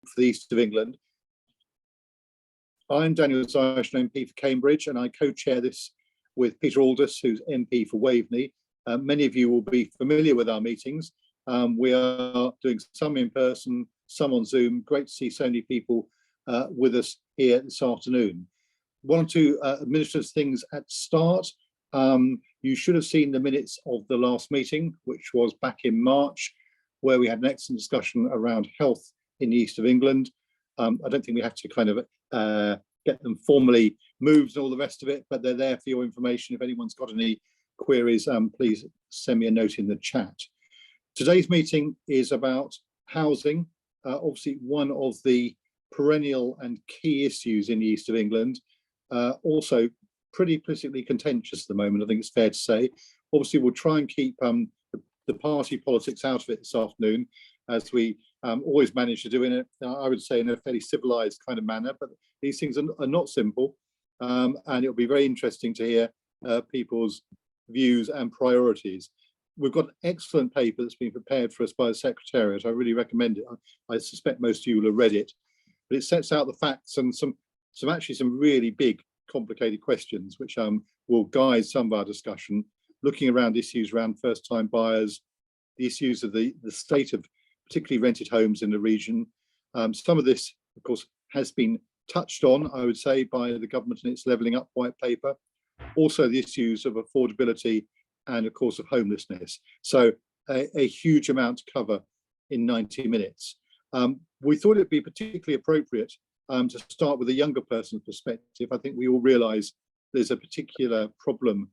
for the East of England. I'm Daniel Zeichner, MP for Cambridge, and I co-chair this with Peter Aldous, who's MP for Waveney. Many of you will be familiar with our meetings. We are doing some in person, some on Zoom. Great to see so many people with us here this afternoon. One or two administrative things at the start. You should have seen the minutes of the last meeting, which was back in March, where we had an excellent discussion around health in the East of England. I don't think we have to kind of get them formally moved and all the rest of it, but they're there for your information. If anyone's got any queries, please send me a note in the chat. Today's meeting is about housing, obviously one of the perennial and key issues in the East of England, also pretty politically contentious at the moment, I think it's fair to say. Obviously, we'll try and keep the party politics out of it this afternoon, as we always manage to do in I would say, in a fairly civilized kind of manner, but these things are not simple, and it'll be very interesting to hear people's views and priorities. We've got an excellent paper that's been prepared for us by the Secretariat. I really recommend it. I suspect most of you will have read it, but it sets out the facts and some really big, complicated questions, which will guide some of our discussion, looking around issues around first-time buyers, the issues of the state of particularly rented homes in the region. Some of this, of course, has been touched on, I would say, by the government in its levelling up white paper. Also the issues of affordability and, of course, of homelessness. So a huge amount to cover in 90 minutes. We thought it'd be particularly appropriate to start with a younger person's perspective. I think we all realise there's a particular problem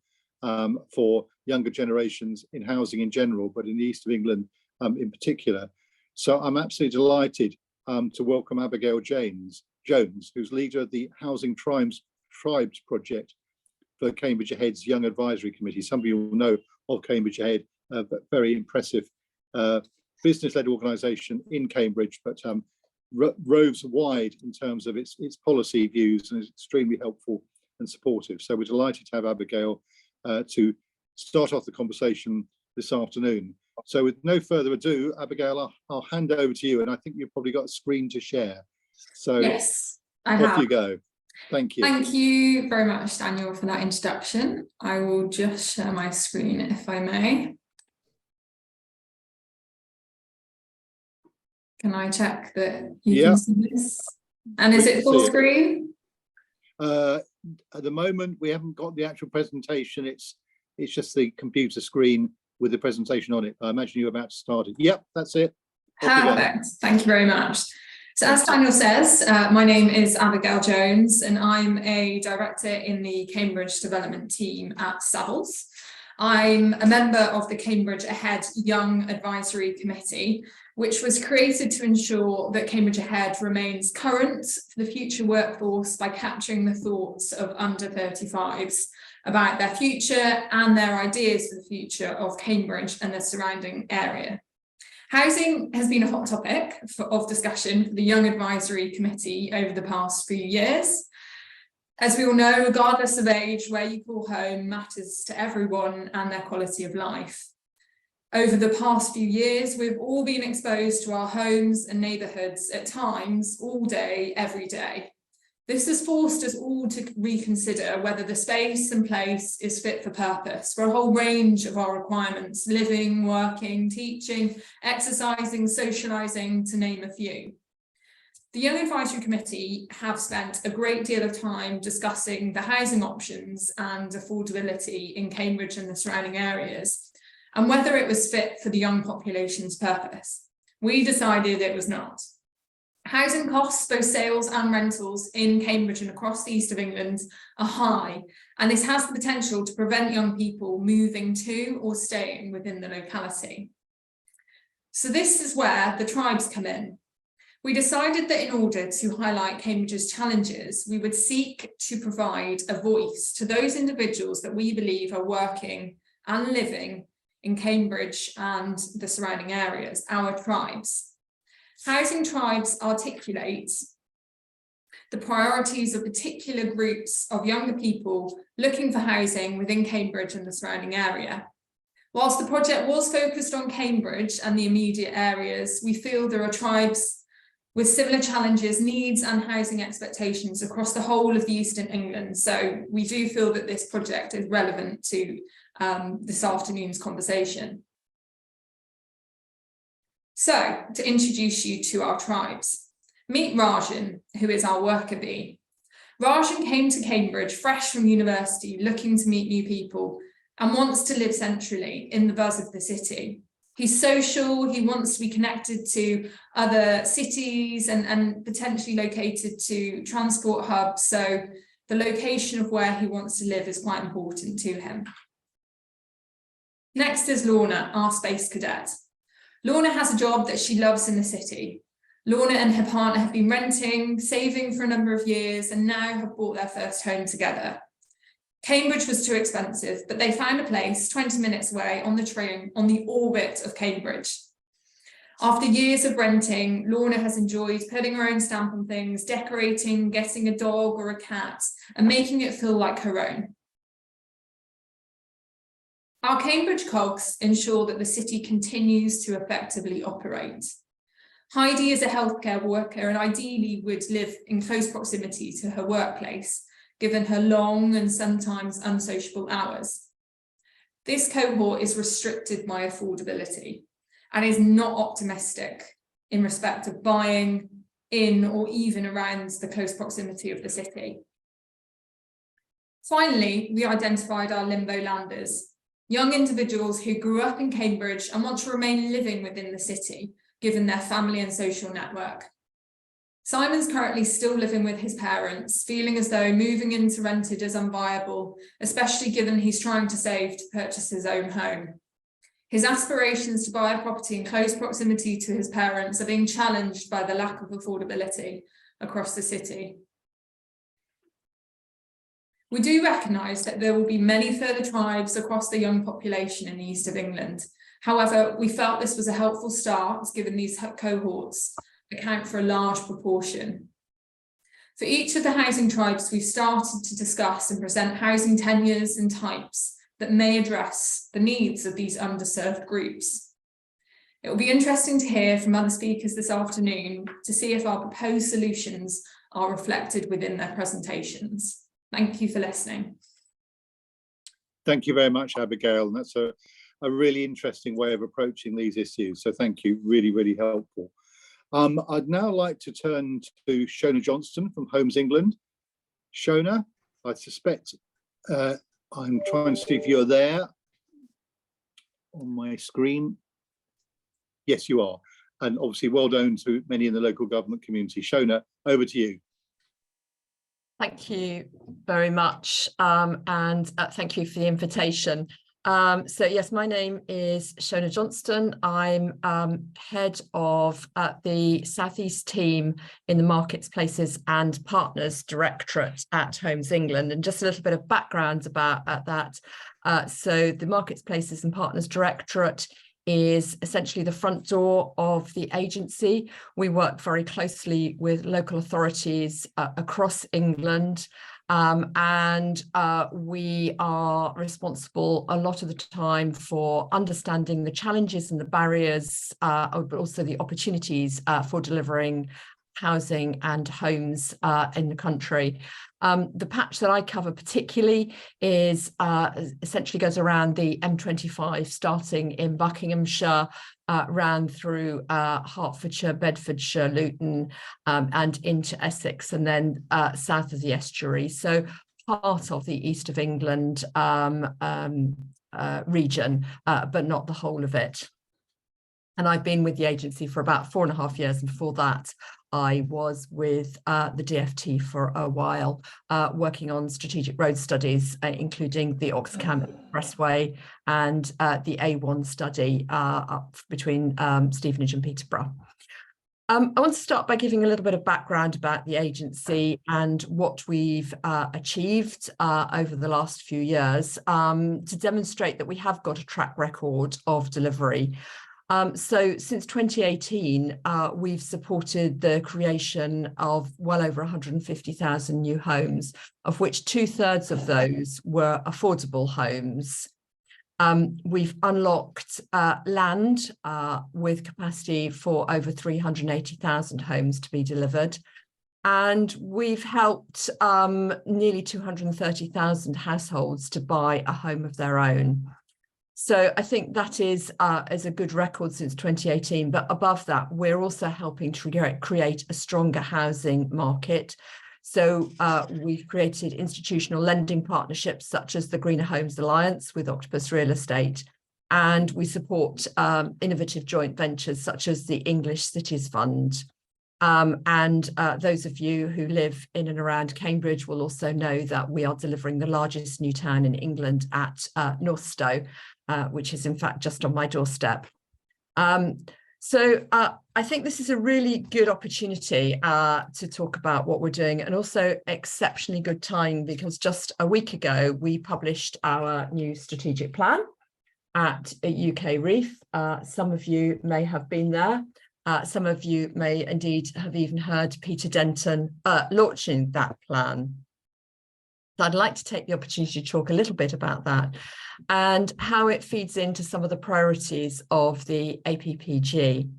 for younger generations in housing in general, but in the East of England in particular. So I'm absolutely delighted to welcome Abigail Jones, who's leader of the Housing Tribes project for Cambridge Ahead's Young Advisory Committee. Some of you will know of Cambridge Ahead, a very impressive business-led organisation in Cambridge, but roves wide in terms of its policy views and is extremely helpful and supportive. So we're delighted to have Abigail to start off the conversation this afternoon. So with no further ado, Abigail, I'll hand over to you, and I think you've probably got a screen to share. So yes, I have. Off you go. Thank you. Thank you very much, Daniel, for that introduction. I will just share my screen if I may. Can I check that you can see this? And is it full screen? At the moment, we haven't got the actual presentation. It's just the computer screen with the presentation on it. I imagine you're about to start it. Yep, that's it. Perfect. Thank you very much. So as Daniel says, my name is Abigail Jones, and I'm a director in the Cambridge development team at Savills. I'm a member of the Cambridge Ahead Young Advisory Committee, which was created to ensure that Cambridge Ahead remains current for the future workforce by capturing the thoughts of under 35s about their future and their ideas for the future of Cambridge and the surrounding area. Housing has been a hot topic of discussion for the Young Advisory Committee over the past few years. As we all know, regardless of age, where you call home matters to everyone and their quality of life. Over the past few years, we've all been exposed to our homes and neighbourhoods at times, all day, every day. This has forced us all to reconsider whether the space and place is fit for purpose for a whole range of our requirements: living, working, teaching, exercising, socialising, to name a few. The Young Advisory Committee have spent a great deal of time discussing the housing options and affordability in Cambridge and the surrounding areas, and whether it was fit for the young population's purpose. We decided it was not. Housing costs, both sales and rentals, in Cambridge and across the East of England are high, and this has the potential to prevent young people moving to or staying within the locality. So this is where the tribes come in. We decided that in order to highlight Cambridge's challenges, we would seek to provide a voice to those individuals that we believe are working and living in Cambridge and the surrounding areas, our tribes. Housing tribes articulate the priorities of particular groups of younger people looking for housing within Cambridge and the surrounding area. Whilst the project was focused on Cambridge and the immediate areas, we feel there are tribes with similar challenges, needs and housing expectations across the whole of the East of England. So we do feel that this project is relevant to this afternoon's conversation. So to introduce you to our tribes, meet Rajan, who is our worker bee. Rajan came to Cambridge fresh from university, looking to meet new people and wants to live centrally in the buzz of the city. He's social, he wants to be connected to other cities and potentially located to transport hubs. So the location of where he wants to live is quite important to him. Next is Lorna, our space cadet. Lorna has a job that she loves in the city. Lorna and her partner have been renting, saving for a number of years, and now have bought their first home together. Cambridge was too expensive, but they found a place 20 minutes away on the train on the orbit of Cambridge. After years of renting, Lorna has enjoyed putting her own stamp on things, decorating, getting a dog or a cat, and making it feel like her own. Our Cambridge cogs ensure that the city continues to effectively operate. Heidi is a healthcare worker and ideally would live in close proximity to her workplace, given her long and sometimes unsociable hours. This cohort is restricted by affordability and is not optimistic in respect of buying in or even around the close proximity of the city. Finally, we identified our limbo landers, young individuals who grew up in Cambridge and want to remain living within the city, given their family and social network. Simon's currently still living with his parents, feeling as though moving into rented is unviable, especially given he's trying to save to purchase his own home. His aspirations to buy a property in close proximity to his parents are being challenged by the lack of affordability across the city. We do recognise that there will be many further tribes across the young population in the east of England. However, we felt this was a helpful start, given these cohorts account for a large proportion. For each of the housing tribes, we've started to discuss and present housing tenures and types that may address the needs of these underserved groups. It will be interesting to hear from other speakers this afternoon to see if our proposed solutions are reflected within their presentations. Thank you for listening. Thank you very much, Abigail. And that's a really interesting way of approaching these issues. So thank you, really, really helpful. I'd now like to turn to Shona Johnstone from Homes England. Shona, I suspect I'm trying to see if you're there on my screen. Yes, you are. And obviously well known to many in the local government community. Shona, over to you. Thank you very much, and thank you for the invitation. So yes, my name is Shona Johnstone. I'm head of the South East team in the Markets, Places and Partners Directorate at Homes England. And just a little bit of background about that. So the Markets, Places and Partners Directorate is essentially the front door of the agency. We work very closely with local authorities across England, and we are responsible a lot of the time for understanding the challenges and the barriers, but also the opportunities for delivering housing and homes in the country. The patch that I cover particularly is essentially goes around the M25, starting in Buckinghamshire, round through Hertfordshire, Bedfordshire, Luton, and into Essex, and then south of the estuary. So part of the east of England region, but not the whole of it. And I've been with the agency for about 4.5 years, and before that I was with the DFT for a while, working on strategic road studies, including the Oxcam Expressway and the A1 study up between Stevenage and Peterborough. I want to start by giving a little bit of background about the agency and what we've achieved over the last few years to demonstrate that we have got a track record of delivery. So since 2018, we've supported the creation of well over 150,000 new homes, of which 2/3 of those were affordable homes. We've unlocked land with capacity for over 380,000 homes to be delivered. And we've helped nearly 230,000 households to buy a home of their own. So I think that is a good record since 2018. But above that, we're also helping to create a stronger housing market. So we've created institutional lending partnerships such as the Greener Homes Alliance with Octopus Real Estate. And we support innovative joint ventures such as the English Cities Fund. And those of you who live in and around Cambridge will also know that we are delivering the largest new town in England at Northstowe, which is in fact just on my doorstep. So I think this is a really good opportunity to talk about what we're doing, and also exceptionally good time because just a week ago we published our new strategic plan at UK Reef. Some of you may have been there. Some of you may indeed have even heard Peter Denton launching that plan. So I'd like to take the opportunity to talk a little bit about that and how it feeds into some of the priorities of the APPG.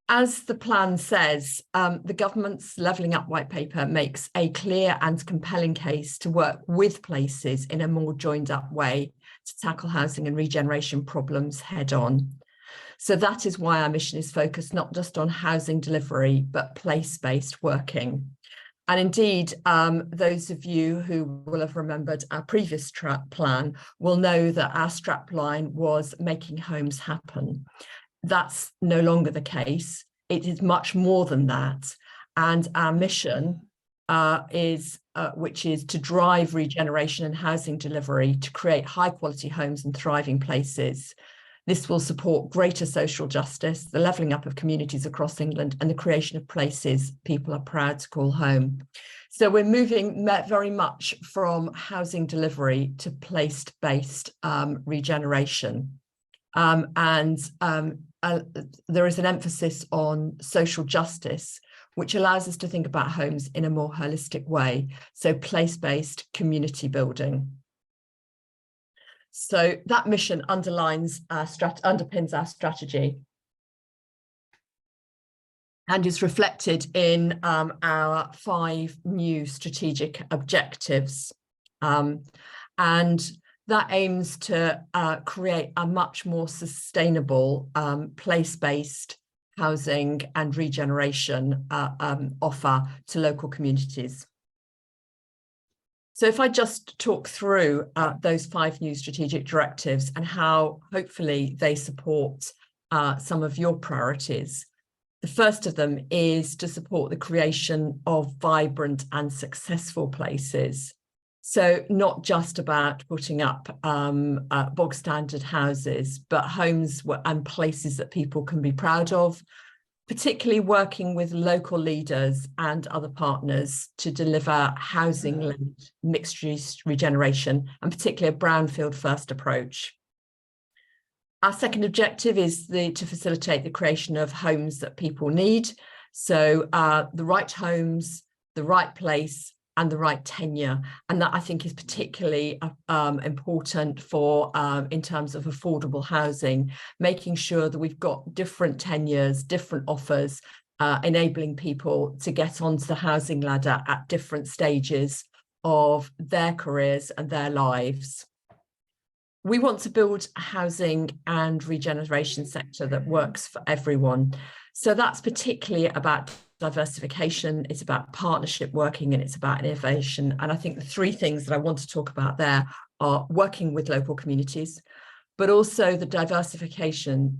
As the plan says, the government's Levelling Up white paper makes a clear and compelling case to work with places in a more joined up way to tackle housing and regeneration problems head on. So that is why our mission is focused not just on housing delivery, but place-based working. And indeed, those of you who will have remembered our previous plan will know that our strapline was making homes happen. That's no longer the case. It is much more than that. And our mission which is to drive regeneration and housing delivery to create high quality homes and thriving places. This will support greater social justice, the levelling up of communities across England, and the creation of places people are proud to call home. So we're moving very much from housing delivery to place-based regeneration. There is an emphasis on social justice, which allows us to think about homes in a more holistic way. So place-based community building. So that mission underpins our strategy and is reflected in our 5 new strategic objectives. And that aims to create a much more sustainable place-based housing and regeneration offer to local communities. So if I just talk through those 5 new strategic directives and how hopefully they support some of your priorities. The first of them is to support the creation of vibrant and successful places. So not just about putting up bog standard houses, but homes and places that people can be proud of, particularly working with local leaders and other partners to deliver housing-led mixed-use regeneration, and particularly a brownfield first approach. Our second objective is to facilitate the creation of homes that people need. So the right homes, the right place, and the right tenure. And that I think is particularly important for in terms of affordable housing, making sure that we've got different tenures, different offers, enabling people to get onto the housing ladder at different stages of their careers and their lives. We want to build a housing and regeneration sector that works for everyone. So that's particularly about diversification, it's about partnership working, and it's about innovation. And I think the 3 things that I want to talk about there are working with local communities, but also the diversification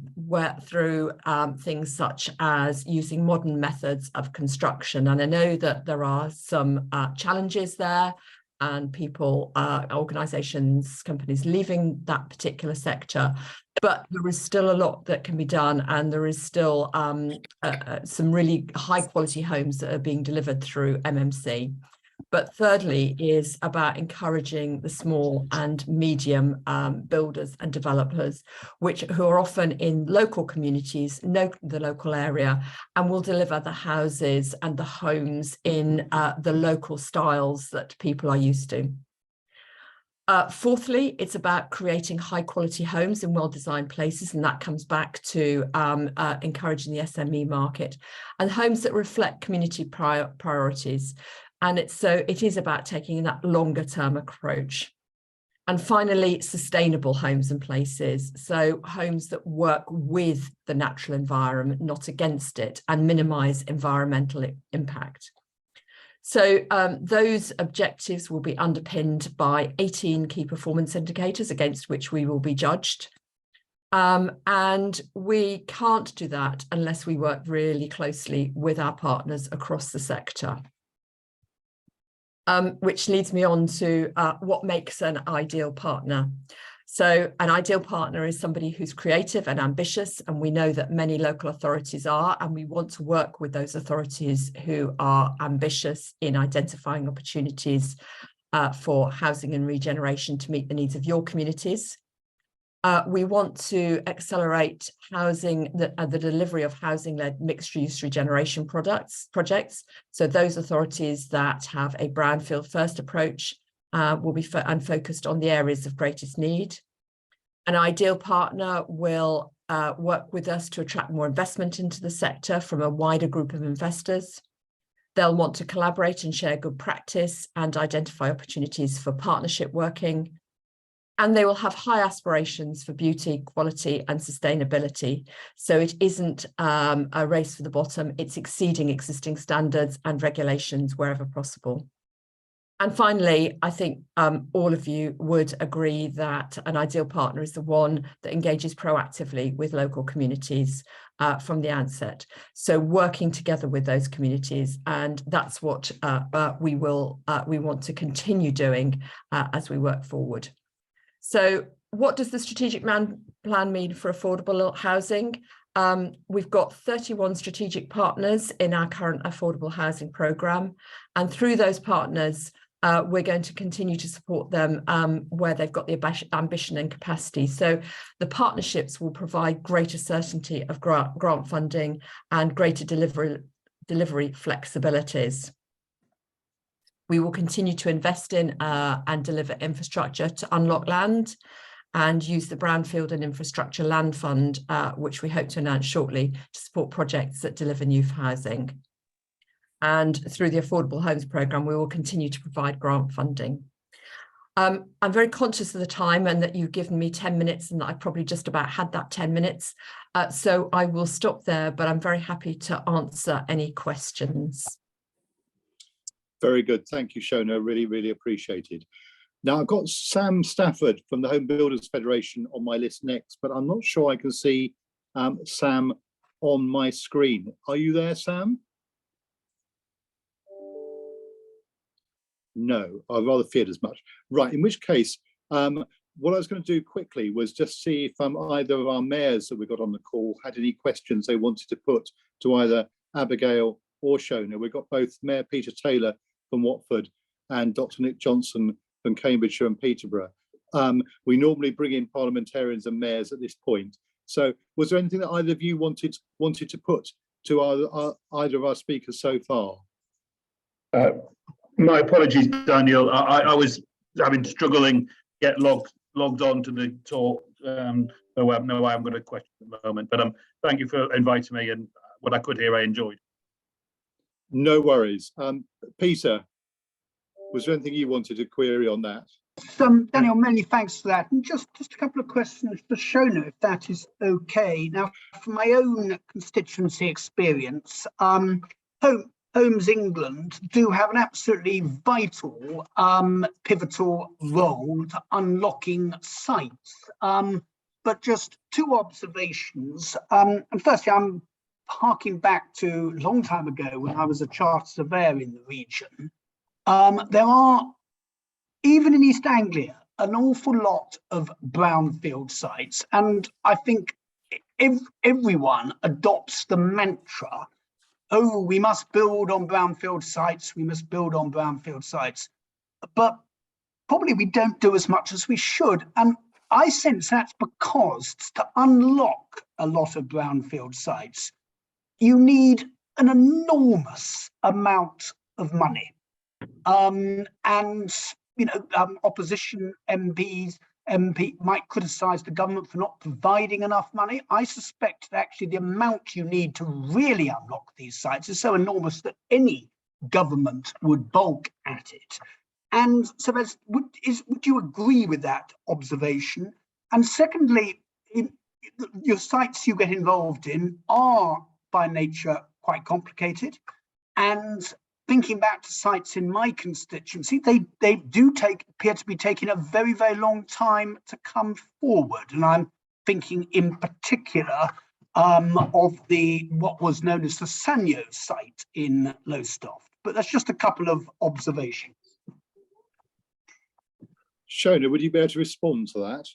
through things such as using modern methods of construction. And I know that there are some challenges there, and people, organisations, companies leaving that particular sector. But there is still a lot that can be done, and there is still some really high quality homes that are being delivered through MMC. But thirdly is about encouraging the small and medium builders and developers, who are often in local communities, know the local area, and will deliver the houses and the homes in the local styles that people are used to. Fourthly, it's about creating high quality homes in well-designed places, and that comes back to encouraging the SME market and homes that reflect community priorities. And it is about taking that longer term approach. And finally, sustainable homes and places. So homes that work with the natural environment, not against it, and minimise environmental impact. So those objectives will be underpinned by 18 key performance indicators against which we will be judged. And we can't do that unless we work really closely with our partners across the sector. Which leads me on to what makes an ideal partner. So an ideal partner is somebody who's creative and ambitious, and we know that many local authorities are, and we want to work with those authorities who are ambitious in identifying opportunities for housing and regeneration to meet the needs of your communities. We want to accelerate the delivery of housing-led mixed-use regeneration projects. So those authorities that have a brownfield first approach will be focused on the areas of greatest need. An ideal partner will work with us to attract more investment into the sector from a wider group of investors. They'll want to collaborate and share good practice and identify opportunities for partnership working. And they will have high aspirations for beauty, quality and sustainability. So it isn't a race for the bottom, it's exceeding existing standards and regulations wherever possible. And finally, I think all of you would agree that an ideal partner is the one that engages proactively with local communities from the outset. So working together with those communities, and that's what we want to continue doing as we work forward. So what does the strategic plan mean for affordable housing? We've got 31 strategic partners in our current affordable housing programme, and through those partners, we're going to continue to support them where they've got the ambition and capacity. So the partnerships will provide greater certainty of grant funding and greater delivery flexibilities. We will continue to invest in and deliver infrastructure to unlock land and use the Brownfield and Infrastructure Land Fund, which we hope to announce shortly, to support projects that deliver new housing. And through the Affordable Homes Programme, we will continue to provide grant funding. I'm very conscious of the time and that you've given me 10 minutes and that I probably just about had that 10 minutes. So I will stop there, but I'm very happy to answer any questions. Very good. Thank you, Shona. Really, really appreciated. Now, I've got Sam Stafford from the Home Builders Federation on my list next, but I'm not sure I can see Sam on my screen. Are you there, Sam? No, I rather feared as much. Right, in which case, what I was going to do quickly was just see if either of our mayors that we got on the call had any questions they wanted to put to either Abigail or Shona. We've got both Mayor Peter Taylor from Watford and Dr. Nick Johnstone from Cambridgeshire and Peterborough. We normally bring in parliamentarians and mayors at this point. So was there anything that either of you wanted to put to either of our speakers so far? My apologies, Daniel. I was struggling to get logged on to the talk. So I have no way I'm going to question at the moment. But thank you for inviting me, and what I could hear, I enjoyed. No worries. Peter, was there anything you wanted to query on that? Daniel, many thanks for that. And just a couple of questions for Shona, if that is okay. Now, from my own constituency experience, Homes England do have an absolutely vital, pivotal role to unlocking sites. But just two observations. And firstly, I'm harking back to a long time ago when I was a chartered surveyor in the region. There are, even in East Anglia, an awful lot of brownfield sites. And I think everyone adopts the mantra, oh, we must build on brownfield sites, we must build on brownfield sites. But probably we don't do as much as we should. And I sense that's because to unlock a lot of brownfield sites, you need an enormous amount of money. And opposition MP might criticise the government for not providing enough money. I suspect that actually the amount you need to really unlock these sites is so enormous that any government would balk at it. And so would you agree with that observation? And secondly, your sites you get involved in are by nature quite complicated. And thinking back to sites in my constituency, they do appear to be taking a very, very long time to come forward. And I'm thinking in particular of what was known as the Sanyo site in Lowestoft. But that's just a couple of observations. Shona, would you be able to respond to that?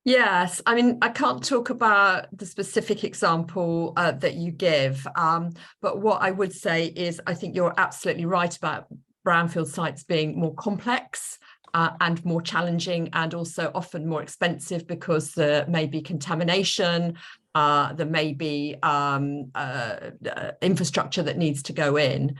Yes, I mean, I can't talk about the specific example that you give, but what I would say is I think you're absolutely right about brownfield sites being more complex and more challenging, and also often more expensive because there may be contamination, there may be infrastructure that needs to go in.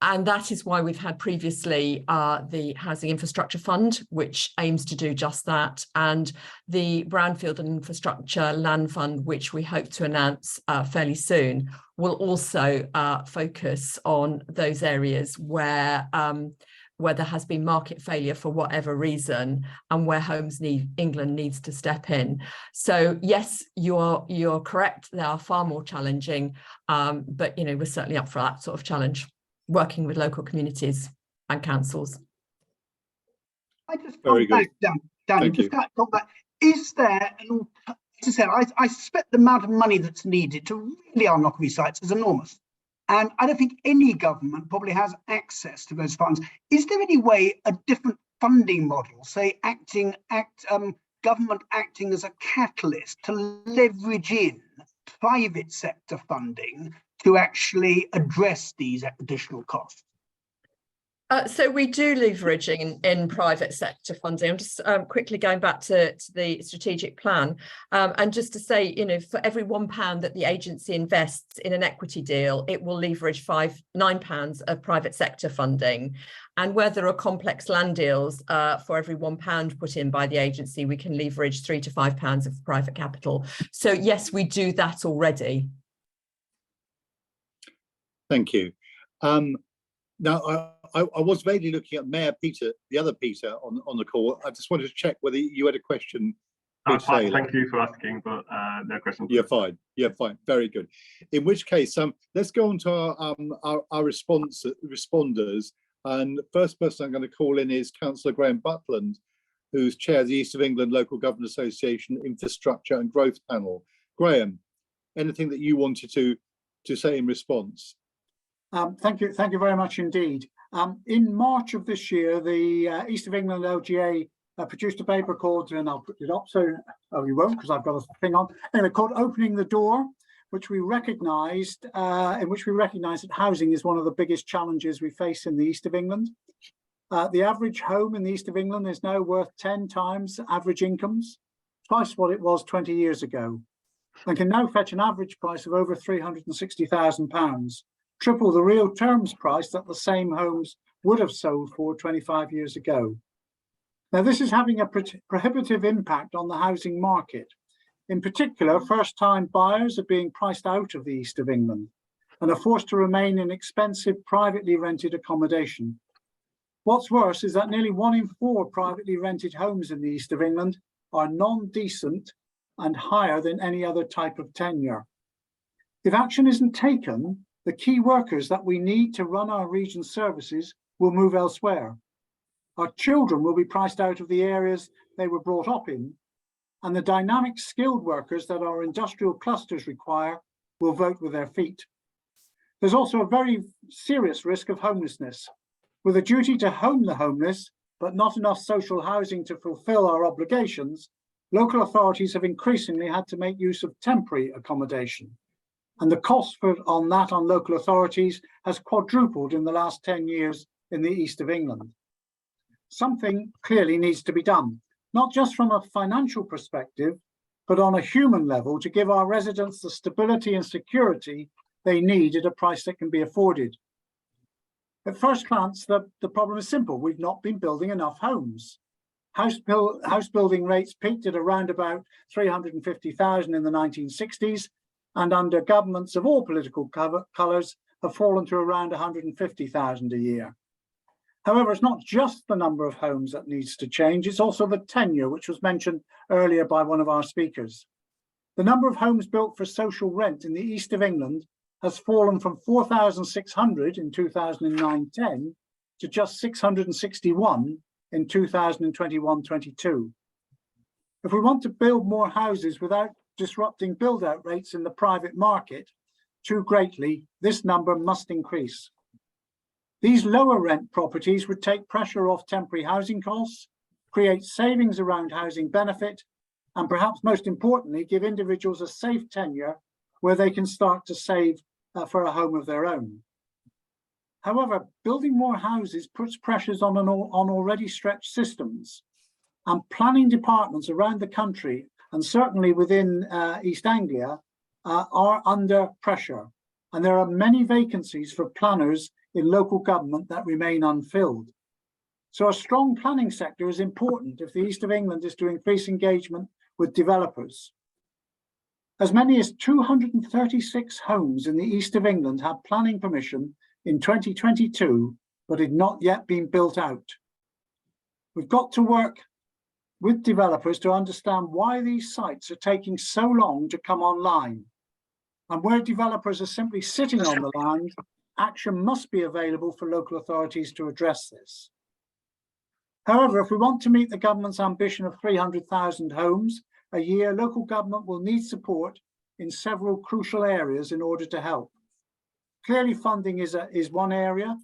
And that is why we've had previously the Housing Infrastructure Fund, which aims to do just that, and the Brownfield and Infrastructure Land Fund, which we hope to announce fairly soon, will also focus on those areas where there has been market failure for whatever reason, and where Homes England needs to step in. So yes, you're correct. They are far more challenging, but we're certainly up for that sort of challenge, working with local communities and councils. I just Very good. Danny, just got that. Is there, as I said, I suspect the amount of money that's needed to really unlock these sites is enormous. And I don't think any government probably has access to those funds. Is there any way a different funding model, say government acting as a catalyst to leverage in private sector funding to actually address these additional costs? So we do leveraging in private sector funding. I'm just quickly going back to the strategic plan, and just to say, for every £1 that the agency invests in an equity deal, it will leverage £9 of private sector funding. And where there are complex land deals, for every £1 put in by the agency, we can leverage £3 to £5 of private capital. So yes, we do that already. Thank you. Now, I was vaguely looking at Mayor Peter, the other Peter on the call. I just wanted to check whether you had a question. Thank you for asking, but no question. You're fine. You're fine. Very good. In which case, let's go on to our responders. And the first person I'm going to call in is Councillor Graham Butland, who's chair of the East of England Local Government Association Infrastructure and Growth Panel. Graham, anything that you wanted to say in response? Thank you very much indeed. In March of this year, the East of England LGA produced a paper called, and I'll put it up so, oh, you won't because I've got a thing on, anyway, called Opening the Door, which we recognised, in which we recognise that housing is one of the biggest challenges we face in the East of England. The average home in the East of England is now worth 10 times average incomes, twice what it was 20 years ago, and can now fetch an average price of over £360,000. Triple the real terms price that the same homes would have sold for 25 years ago. Now, this is having a prohibitive impact on the housing market. In particular, first-time buyers are being priced out of the East of England and are forced to remain in expensive privately rented accommodation. What's worse is that nearly 1 in 4 privately rented homes in the East of England are non-decent and higher than any other type of tenure. If action isn't taken, the key workers that we need to run our region's services will move elsewhere. Our children will be priced out of the areas they were brought up in, and the dynamic skilled workers that our industrial clusters require will vote with their feet. There's also a very serious risk of homelessness. With a duty to home the homeless, but not enough social housing to fulfil our obligations, local authorities have increasingly had to make use of temporary accommodation. And the cost on local authorities has quadrupled in the last 10 years in the East of England. Something clearly needs to be done, not just from a financial perspective, but on a human level to give our residents the stability and security they need at a price that can be afforded. At first glance, the problem is simple. We've not been building enough homes. House building rates peaked at around about 350,000 in the 1960s, and under governments of all political colours have fallen to around 150,000 a year. However, it's not just the number of homes that needs to change, it's also the tenure, which was mentioned earlier by one of our speakers. The number of homes built for social rent in the east of England has fallen from 4,600 in 2009-10 to just 661 in 2021-22. If we want to build more houses without disrupting build-out rates in the private market too greatly, this number must increase. These lower rent properties would take pressure off temporary housing costs, create savings around housing benefit, and perhaps most importantly, give individuals a safe tenure where they can start to save for a home of their own. However, building more houses puts pressures on already stretched systems, and planning departments around the country, and certainly within East Anglia, are under pressure. And there are many vacancies for planners in local government that remain unfilled. So a strong planning sector is important if the East of England is to increase engagement with developers. As many as 236 homes in the East of England had planning permission in 2022, but had not yet been built out. We've got to work with developers to understand why these sites are taking so long to come online. And where developers are simply sitting on the land, action must be available for local authorities to address this. However, if we want to meet the government's ambition of 300,000 homes a year, local government will need support in several crucial areas in order to help. Clearly, funding is one area,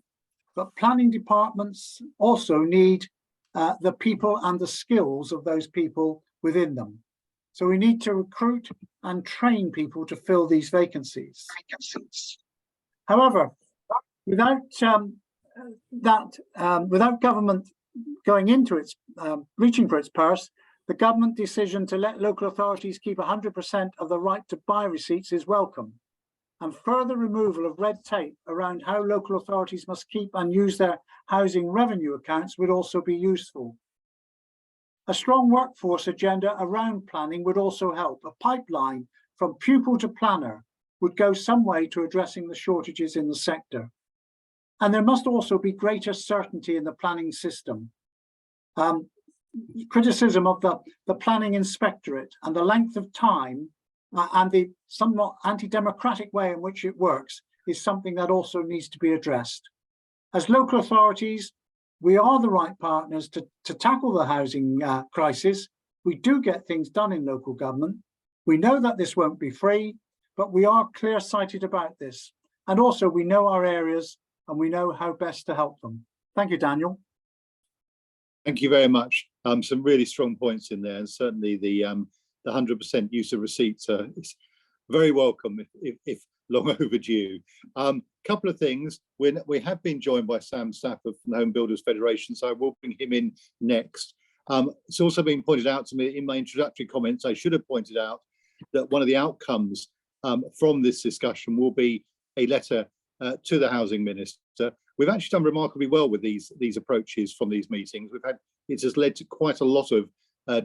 but planning departments also need the people and the skills of those people within them. So we need to recruit and train people to fill these vacancies. However, without government going into its reaching for its purse, the government decision to let local authorities keep 100% of the right to buy receipts is welcome. And further removal of red tape around how local authorities must keep and use their housing revenue accounts would also be useful. A strong workforce agenda around planning would also help. A pipeline from pupil to planner would go some way to addressing the shortages in the sector. And there must also be greater certainty in the planning system. Criticism of the planning inspectorate and the length of time and the somewhat anti-democratic way in which it works is something that also needs to be addressed. As local authorities, we are the right partners to tackle the housing crisis. We do get things done in local government. We know that this won't be free, but we are clear-sighted about this. And also we know our areas and we know how best to help them. Thank you, Daniel. Thank you very much. Some really strong points in there, and certainly the 100% use of receipts is very welcome, if long overdue. Couple of things. We have been joined by Sam Stafford from the Home Builders Federation, so I will bring him in next. It's also been pointed out to me in my introductory comments, I should have pointed out that one of the outcomes from this discussion will be a letter to the Housing Minister. We've actually done remarkably well with these approaches from these meetings. It has led to quite a lot of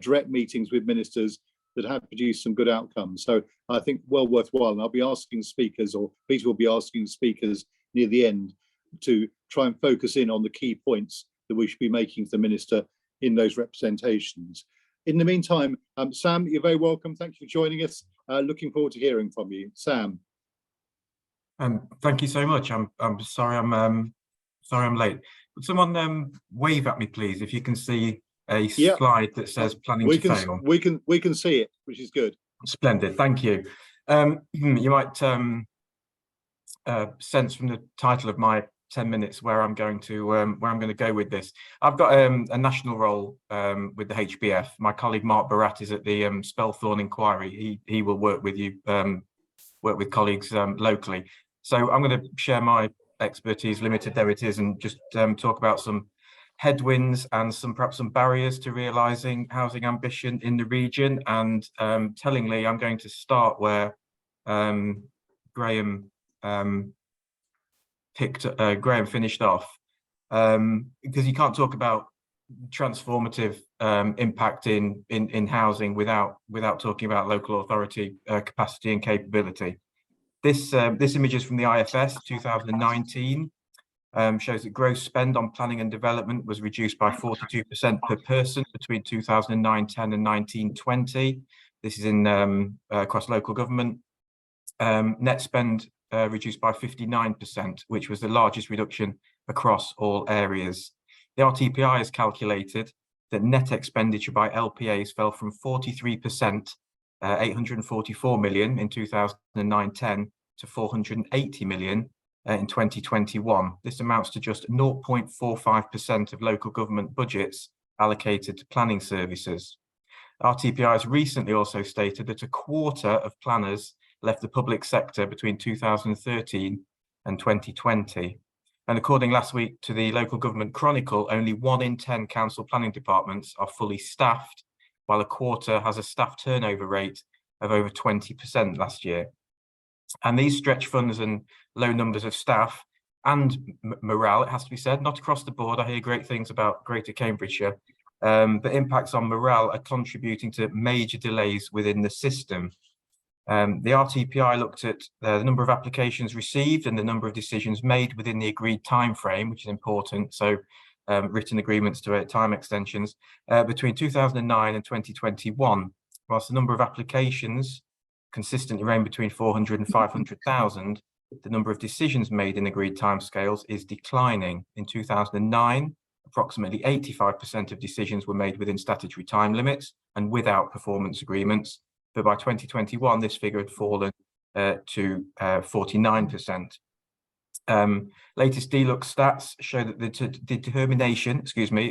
direct meetings with ministers that have produced some good outcomes. So I think well worthwhile. And I'll be asking speakers, or Peter will be asking speakers near the end, to try and focus in on the key points that we should be making to the Minister in those representations. In the meantime, Sam, you're very welcome. Thank you for joining us. Looking forward to hearing from you. Sam. Thank you so much. I'm sorry I'm late. Would someone wave at me, please, if you can see a slide that says planning to fail? We can see it, which is good. Splendid, thank you. You might sense from the title of my 10 minutes where I'm going to go with this. I've got a national role with the HBF. My colleague Mark Barat is at the Spelthorne Inquiry. He will work with you, work with colleagues locally. So I'm going to share my expertise, limited though it is, and just talk about some headwinds and perhaps some barriers to realising housing ambition in the region. And tellingly, I'm going to start where Graham Graham finished off, because you can't talk about transformative impact in housing without talking about local authority capacity and capability. This image is from the IFS 2019. Shows that gross spend on planning and development was reduced by 42% per person between 2009-10 and 19-20. This is in across local government. Net spend reduced by 59%, which was the largest reduction across all areas. The RTPI has calculated that net expenditure by LPAs fell from 43%, 844 million in 2009-10, to 480 million in 2021. This amounts to just 0.45% of local government budgets allocated to planning services. RTPI has recently also stated that a quarter of planners left the public sector between 2013 and 2020. And according last week to the Local Government Chronicle, only 1 in 10 council planning departments are fully staffed, while a quarter has a staff turnover rate of over 20% last year. And these stretch funds and low numbers of staff and morale, it has to be said, not across the board, I hear great things about Greater Cambridgeshire, but impacts on morale are contributing to major delays within the system. The RTPI looked at the number of applications received and the number of decisions made within the agreed time frame, which is important, so written agreements to time extensions, between 2009 and 2021, whilst the number of applications consistently range between 400 and 500,000, the number of decisions made in agreed timescales is declining. In 2009, approximately 85% of decisions were made within statutory time limits and without performance agreements, but by 2021, this figure had fallen to 49%. Latest DLUX stats show that the determination,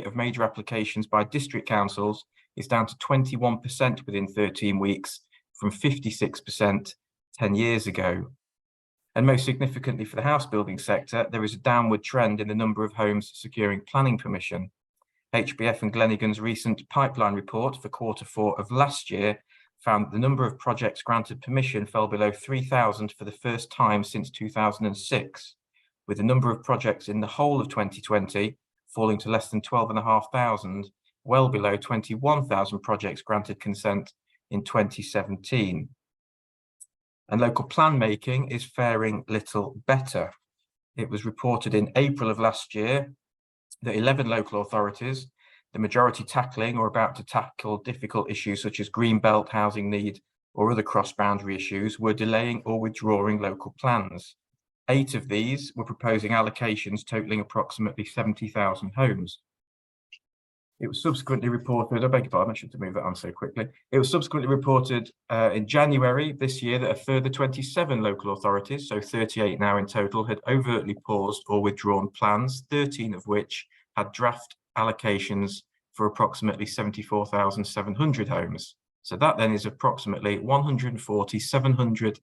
of major applications by district councils is down to 21% within 13 weeks, from 56% 10 years ago. And most significantly for the house building sector, there is a downward trend in the number of homes securing planning permission. HBF and Glenigan's recent pipeline report for Q4 of last year found that the number of projects granted permission fell below 3,000 for the first time since 2006, with the number of projects in the whole of 2020 falling to less than 12,500, well below 21,000 projects granted consent in 2017. And local plan making is faring little better. It was reported in April of last year that 11 local authorities, the majority tackling or about to tackle difficult issues such as green belt, housing need, or other cross-boundary issues, were delaying or withdrawing local plans. 8 of these were proposing allocations totaling approximately 70,000 homes. It was subsequently reported, I beg your pardon, I should have moved that on so quickly. It was subsequently reported in January this year that a further 27 local authorities, so 38 now in total, had overtly paused or withdrawn plans, 13 of which had draft allocations for approximately 74,700 homes. So that then is approximately 140,700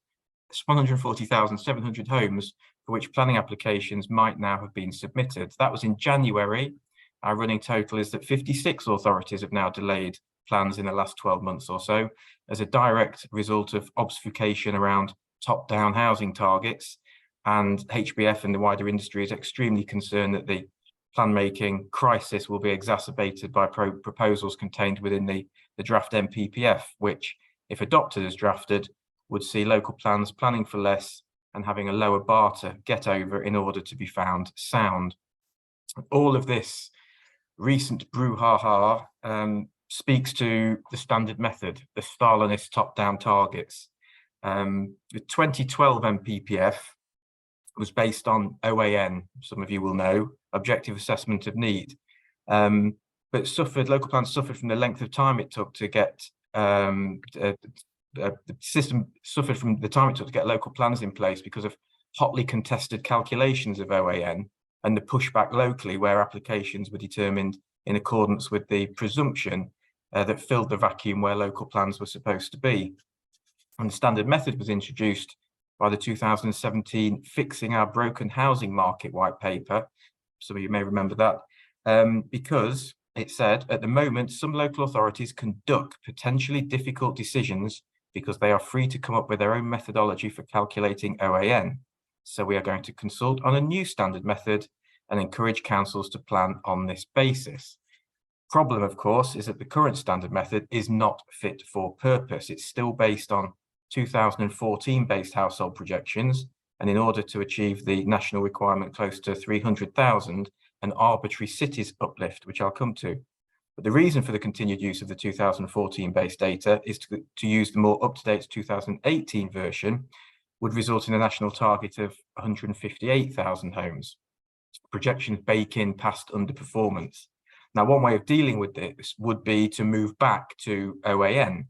homes for which planning applications might now have been submitted. That was in January. Our running total is that 56 authorities have now delayed plans in the last 12 months or so as a direct result of obfuscation around top-down housing targets. And HBF and the wider industry is extremely concerned that the plan-making crisis will be exacerbated by proposals contained within the draft MPPF, which, if adopted as drafted, would see local plans planning for less and having a lower bar to get over in order to be found sound. All of this recent brouhaha speaks to the standard method, the Stalinist top-down targets. The 2012 MPPF was based on OAN, some of you will know, Objective Assessment of Need, but local plans suffered from the length of time it took to get, the system suffered from the time it took to get local plans in place because of hotly contested calculations of OAN and the pushback locally where applications were determined in accordance with the presumption that filled the vacuum where local plans were supposed to be. And the standard method was introduced by the 2017 Fixing Our Broken Housing Market white paper. Some of you may remember that, because it said, at the moment, some local authorities can duck potentially difficult decisions because they are free to come up with their own methodology for calculating OAN. So we are going to consult on a new standard method and encourage councils to plan on this basis. Problem, of course, is that the current standard method is not fit for purpose. It's still based on 2014 based household projections, and in order to achieve the national requirement close to 300,000, an arbitrary cities uplift, which I'll come to. But the reason for the continued use of the 2014 based data is to use the more up-to-date 2018 version would result in a national target of 158,000 homes. Projections bake in past underperformance. Now, one way of dealing with this would be to move back to OAN.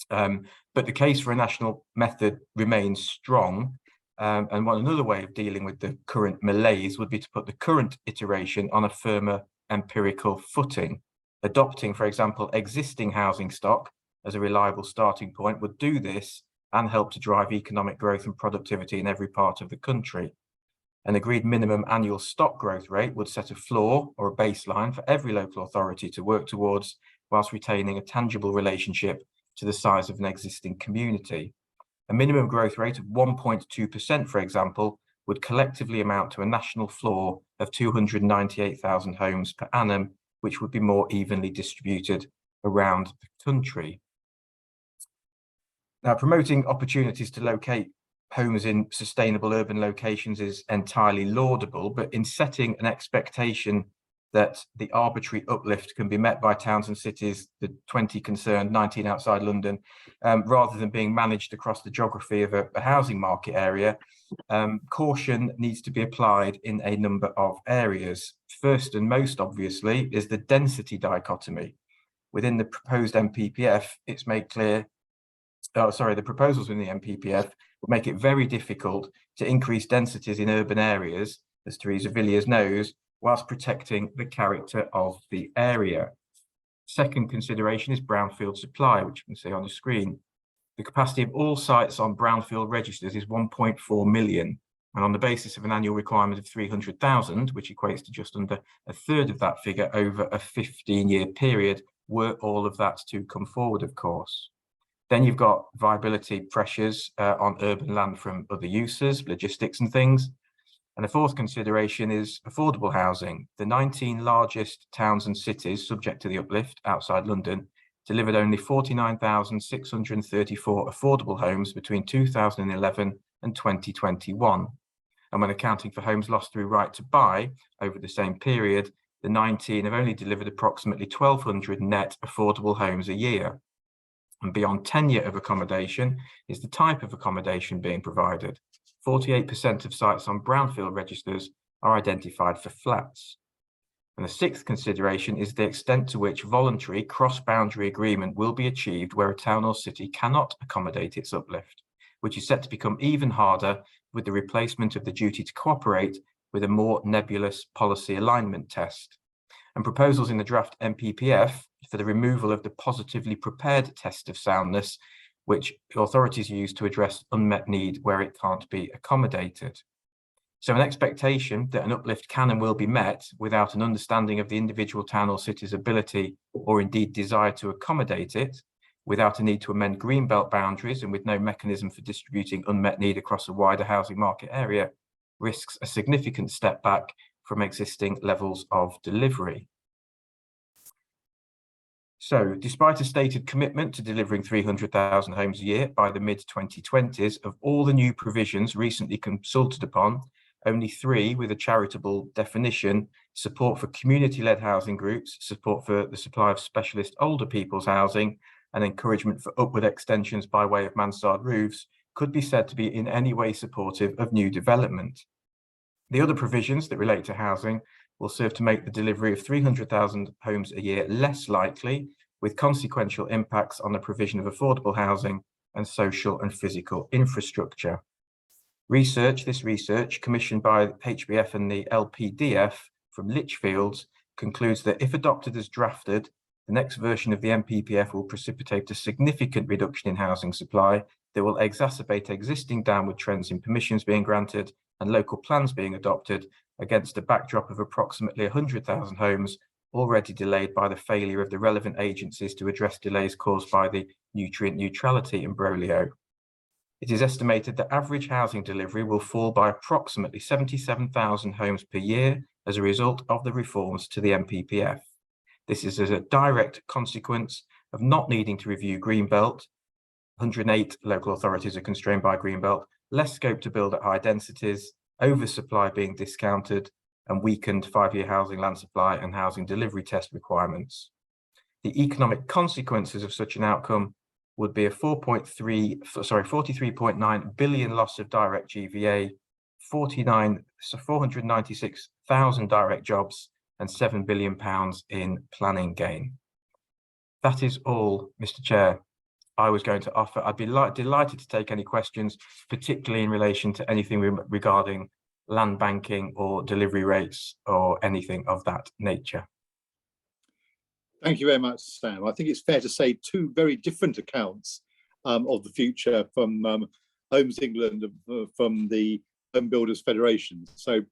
But the case for a national method remains strong. And another way of dealing with the current malaise would be to put the current iteration on a firmer empirical footing. Adopting, for example, existing housing stock as a reliable starting point would do this and help to drive economic growth and productivity in every part of the country. An agreed minimum annual stock growth rate would set a floor or a baseline for every local authority to work towards, whilst retaining a tangible relationship to the size of an existing community. A minimum growth rate of 1.2%, for example, would collectively amount to a national floor of 298,000 homes per annum, which would be more evenly distributed around the country. Now, promoting opportunities to locate homes in sustainable urban locations is entirely laudable, but in setting an expectation that the arbitrary uplift can be met by towns and cities, the 20 concerned, 19 outside London, rather than being managed across the geography of a housing market area, caution needs to be applied in a number of areas. First and most obviously is the density dichotomy. Within the proposed MPPF, it's made clear, the proposals in the MPPF would make it very difficult to increase densities in urban areas, as Theresa Villiers knows, whilst protecting the character of the area. Second consideration is brownfield supply, which you can see on the screen. The capacity of all sites on brownfield registers is 1.4 million, and on the basis of an annual requirement of 300,000, which equates to just under a third of that figure over a 15-year period, were all of that to come forward, of course. Then you've got viability pressures on urban land from other uses, logistics and things. And the fourth consideration is affordable housing. The 19 largest towns and cities subject to the uplift outside London delivered only 49,634 affordable homes between 2011 and 2021. And when accounting for homes lost through right to buy over the same period, the 19 have only delivered approximately 1,200 net affordable homes a year. And beyond tenure of accommodation is the type of accommodation being provided. 48% of sites on brownfield registers are identified for flats. And the sixth consideration is the extent to which voluntary cross-boundary agreement will be achieved where a town or city cannot accommodate its uplift, which is set to become even harder with the replacement of the duty to cooperate with a more nebulous policy alignment test. And proposals in the draft MPPF for the removal of the positively prepared test of soundness, which authorities use to address unmet need where it can't be accommodated. So an expectation that an uplift can and will be met without an understanding of the individual town or city's ability or indeed desire to accommodate it, without a need to amend greenbelt boundaries and with no mechanism for distributing unmet need across a wider housing market area, risks a significant step back from existing levels of delivery. So, despite a stated commitment to delivering 300,000 homes a year by the mid-2020s, of all the new provisions recently consulted upon, only 3 with a charitable definition: support for community-led housing groups, support for the supply of specialist older people's housing, and encouragement for upward extensions by way of mansard roofs, could be said to be in any way supportive of new development. The other provisions that relate to housing will serve to make the delivery of 300,000 homes a year less likely, with consequential impacts on the provision of affordable housing and social and physical infrastructure. This research commissioned by HBF and the LPDF from Lichfields concludes that if adopted as drafted, the next version of the MPPF will precipitate a significant reduction in housing supply that will exacerbate existing downward trends in permissions being granted and local plans being adopted against a backdrop of approximately 100,000 homes already delayed by the failure of the relevant agencies to address delays caused by the nutrient neutrality imbroglio. It is estimated that average housing delivery will fall by approximately 77,000 homes per year as a result of the reforms to the NPPF. This is as a direct consequence of not needing to review Greenbelt. 108 local authorities are constrained by Greenbelt, less scope to build at high densities, oversupply being discounted, and weakened 5-year housing land supply and housing delivery test requirements. The economic consequences of such an outcome would be a 43.9 billion loss of direct GVA, 496,000 direct jobs, and £7 billion in planning gain. That is all, Mr. Chair, I was going to offer. I'd be delighted to take any questions, particularly in relation to anything regarding land banking or delivery rates or anything of that nature. Thank you very much, Sam. I think it's fair to say two very different accounts of the future from Homes England, from the Home Builders Federation. So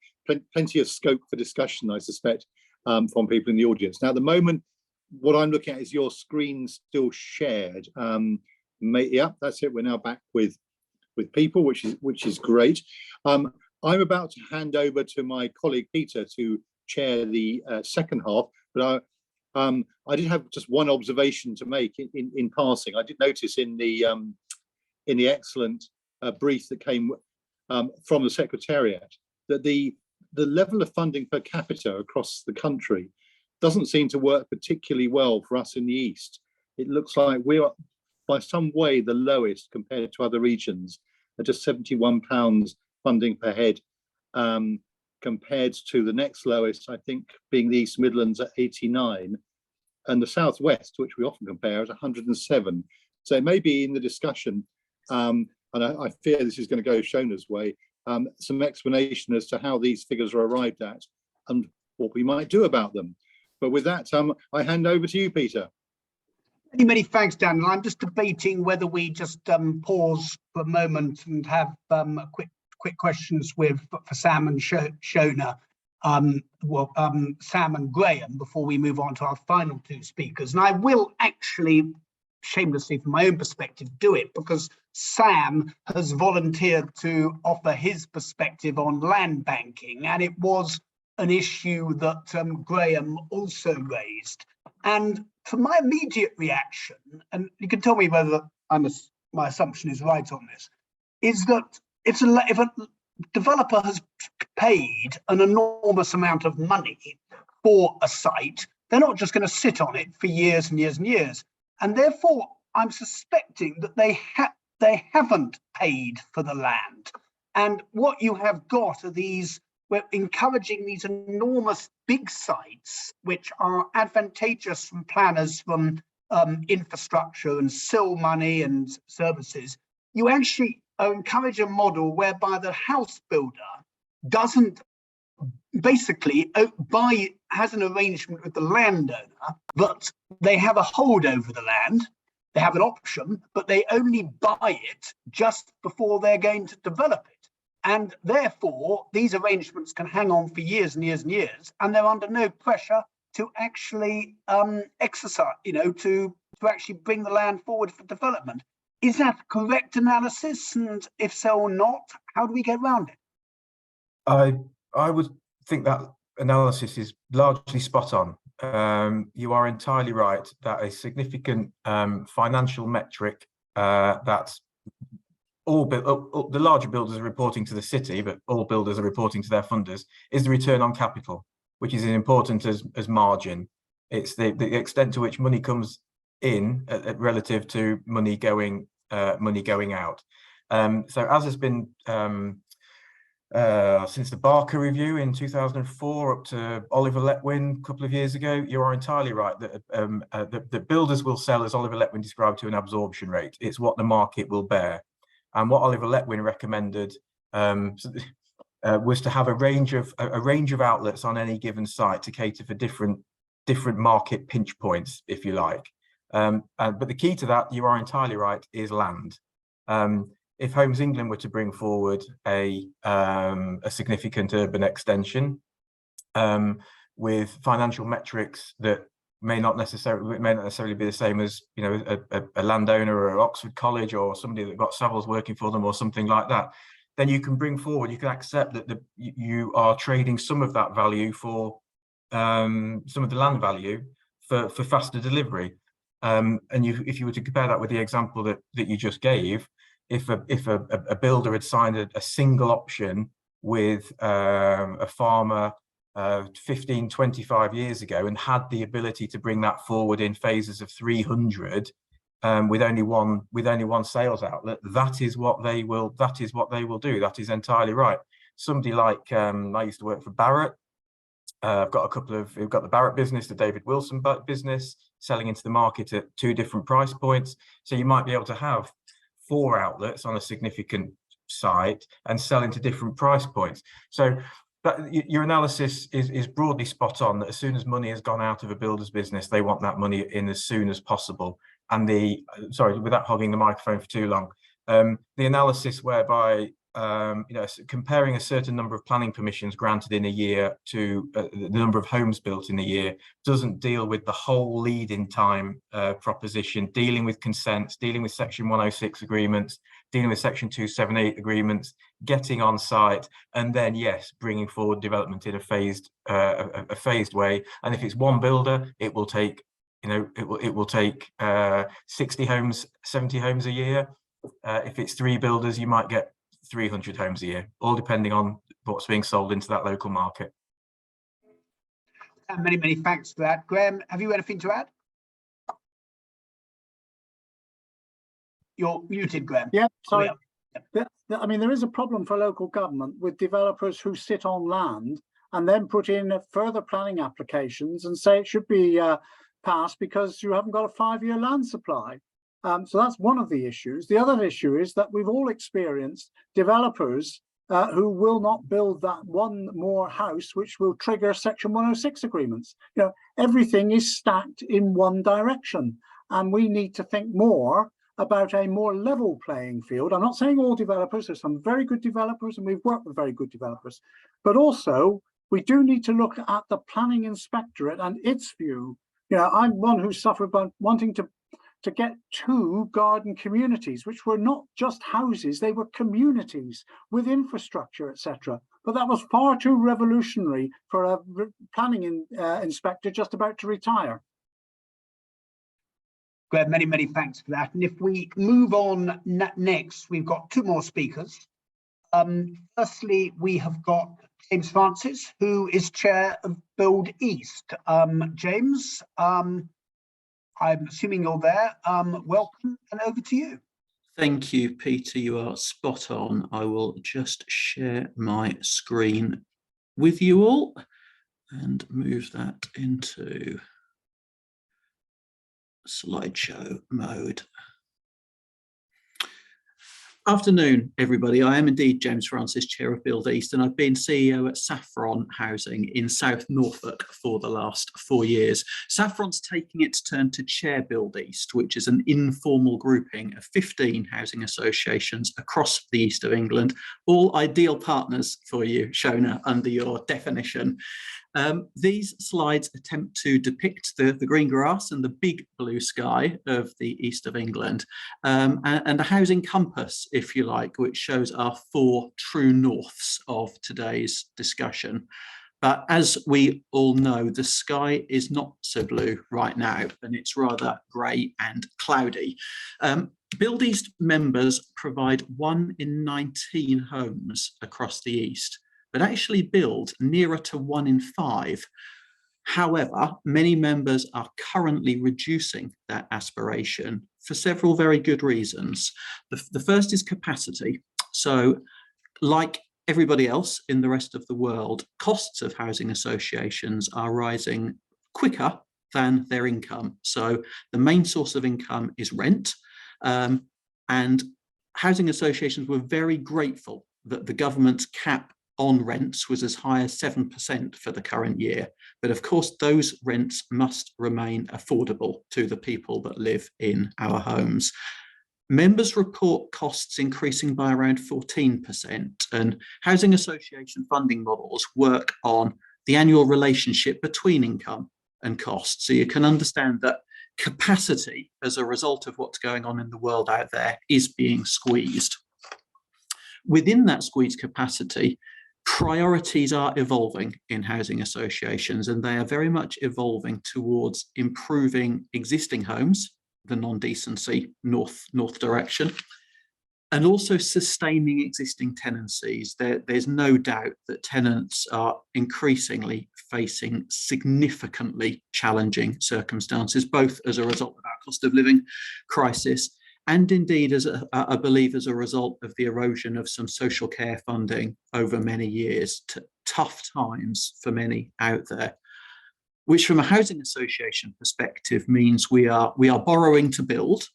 plenty of scope for discussion, I suspect, from people in the audience. Now, at the moment, what I'm looking at is your screen still shared. Yeah, that's it. We're now back with people, which is great. I'm about to hand over to my colleague Peter to chair the second half, but I did have just one observation to make in passing. I did notice in the excellent brief that came from the Secretariat that the level of funding per capita across the country doesn't seem to work particularly well for us in the East. It looks like we are by some way the lowest compared to other regions at just £71 funding per head, compared to the next lowest, I think, being the East Midlands at 89, and the Southwest, which we often compare, at 107. So it may be in the discussion, and I fear this is going to go Shona's way, some explanation as to how these figures are arrived at and what we might do about them. But with that, I hand over to you, Peter. Many thanks, Dan. I'm just debating whether we just pause for a moment and have quick questions for Sam and Shona. Sam and Graham before we move on to our final two speakers. And I will actually, shamelessly from my own perspective, do it because Sam has volunteered to offer his perspective on land banking, and it was an issue that Graham also raised. And for my immediate reaction, and you can tell me whether my assumption is right on this, is that if a developer has paid an enormous amount of money for a site, they're not just going to sit on it for years and years and years. And therefore, I'm suspecting that they haven't paid for the land. And what you have got are we're encouraging these enormous big sites, which are advantageous from planners from infrastructure and Cllr money and services. You actually encourage a model whereby the house builder doesn't basically has an arrangement with the landowner, but they have a hold over the land. They have an option, but they only buy it just before they're going to develop it. And therefore, these arrangements can hang on for years and years and years, and they're under no pressure to actually exercise, to actually bring the land forward for development. Is that correct analysis? And if so or not, how do we get around it? I would think that analysis is largely spot on. You are entirely right that a significant financial metric that the larger builders are reporting to the city, but all builders are reporting to their funders, is the return on capital, which is as important as margin. It's the extent to which money comes in relative to money going out. So as has been since the Barker review in 2004 up to Oliver Letwin a couple of years ago, you are entirely right that the builders will sell, as Oliver Letwin described, to an absorption rate. It's what the market will bear. And what Oliver Letwin recommended was to have a range of outlets on any given site to cater for different market pinch points, if you like. But the key to that, you are entirely right, is land. If Homes England were to bring forward a significant urban extension with financial metrics that may not necessarily be the same as, you know, a landowner or Oxford College or somebody that got Savills working for them or something like that, then you can bring forward, you can accept that you are trading some of that value for some of the land value for faster delivery. And if you were to compare that with the example that you just gave, if a builder had signed a single option with a farmer 15, 25 years ago and had the ability to bring that forward in phases of 300 with only one sales outlet, that is what they will do. That is entirely right. Somebody like I used to work for Barratt. We've got the Barratt business, the David Wilson business, selling into the market at 2 different price points. So you might be able to have 4 outlets on a significant site and sell into different price points. So your analysis is broadly spot on, that as soon as money has gone out of a builder's business, they want that money in as soon as possible. And sorry, without hogging the microphone for too long, the analysis whereby you know, comparing a certain number of planning permissions granted in a year to the number of homes built in a year doesn't deal with the whole lead-in time proposition, dealing with consents, dealing with Section 106 agreements, dealing with Section 278 agreements, getting on site, and then yes, bringing forward development in a phased way. And if it's one builder, it will take, you know, it will take 60 homes, 70 homes a year. If it's 3 builders, you might get 300 homes a year, all depending on what's being sold into that local market. And many thanks for that. Graham, have you anything to add? You're muted, Graham. Yeah, sorry. I mean, there is a problem for local government with developers who sit on land and then put in further planning applications and say it should be passed because you haven't got a 5-year land supply. So that's one of the issues. The other issue is that we've all experienced developers who will not build that one more house, which will trigger Section 106 agreements. You know, everything is stacked in one direction, and we need to think more about a more level playing field. I'm not saying all developers, there's some very good developers, and we've worked with very good developers, but also we do need to look at the planning inspectorate and its view. You know, I'm one who suffered by wanting to get 2 garden communities, which were not just houses, they were communities with infrastructure, etc. But that was far too revolutionary for a planning inspector just about to retire. Graham, many thanks for that. And if we move on next, we've got 2 more speakers. Firstly, we have got James Francis, who is chair of Build East. James, I'm assuming you're there. Welcome, and over to you. Thank you, Peter. You are spot on. I will just share my screen with you all and move that into slideshow mode. Afternoon, everybody. I am indeed James Francis, Chair of Build East, and I've been CEO at Saffron Housing in South Norfolk for the last 4 years. Saffron's taking its turn to chair Build East, which is an informal grouping of 15 housing associations across the east of England, all ideal partners for you, Shona, under your definition. These slides attempt to depict the green grass and the big blue sky of the east of England, and a housing compass, if you like, which shows our 4 true norths of today's discussion. But as we all know, the sky is not so blue right now, and it's rather grey and cloudy. Build East members provide 1 in 19 homes across the east, but actually build nearer to 1 in 5. However, many members are currently reducing that aspiration for several very good reasons. The first is capacity. So, like everybody else in the rest of the world, costs of housing associations are rising quicker than their income. So the main source of income is rent, and housing associations were very grateful that the government's cap on rents was as high as 7% for the current year. But of course, those rents must remain affordable to the people that live in our homes. Members report costs increasing by around 14%, and housing association funding models work on the annual relationship between income and cost. So you can understand that capacity, as a result of what's going on in the world out there, is being squeezed. Within that squeezed capacity, priorities are evolving in housing associations, and they are very much evolving towards improving existing homes, the non-decency north direction, and also sustaining existing tenancies. There's no doubt that tenants are increasingly facing significantly challenging circumstances, both as a result of our cost of living crisis and indeed, I believe, as a result of the erosion of some social care funding over many years. Tough times for many out there, which from a housing association perspective means we are borrowing to build.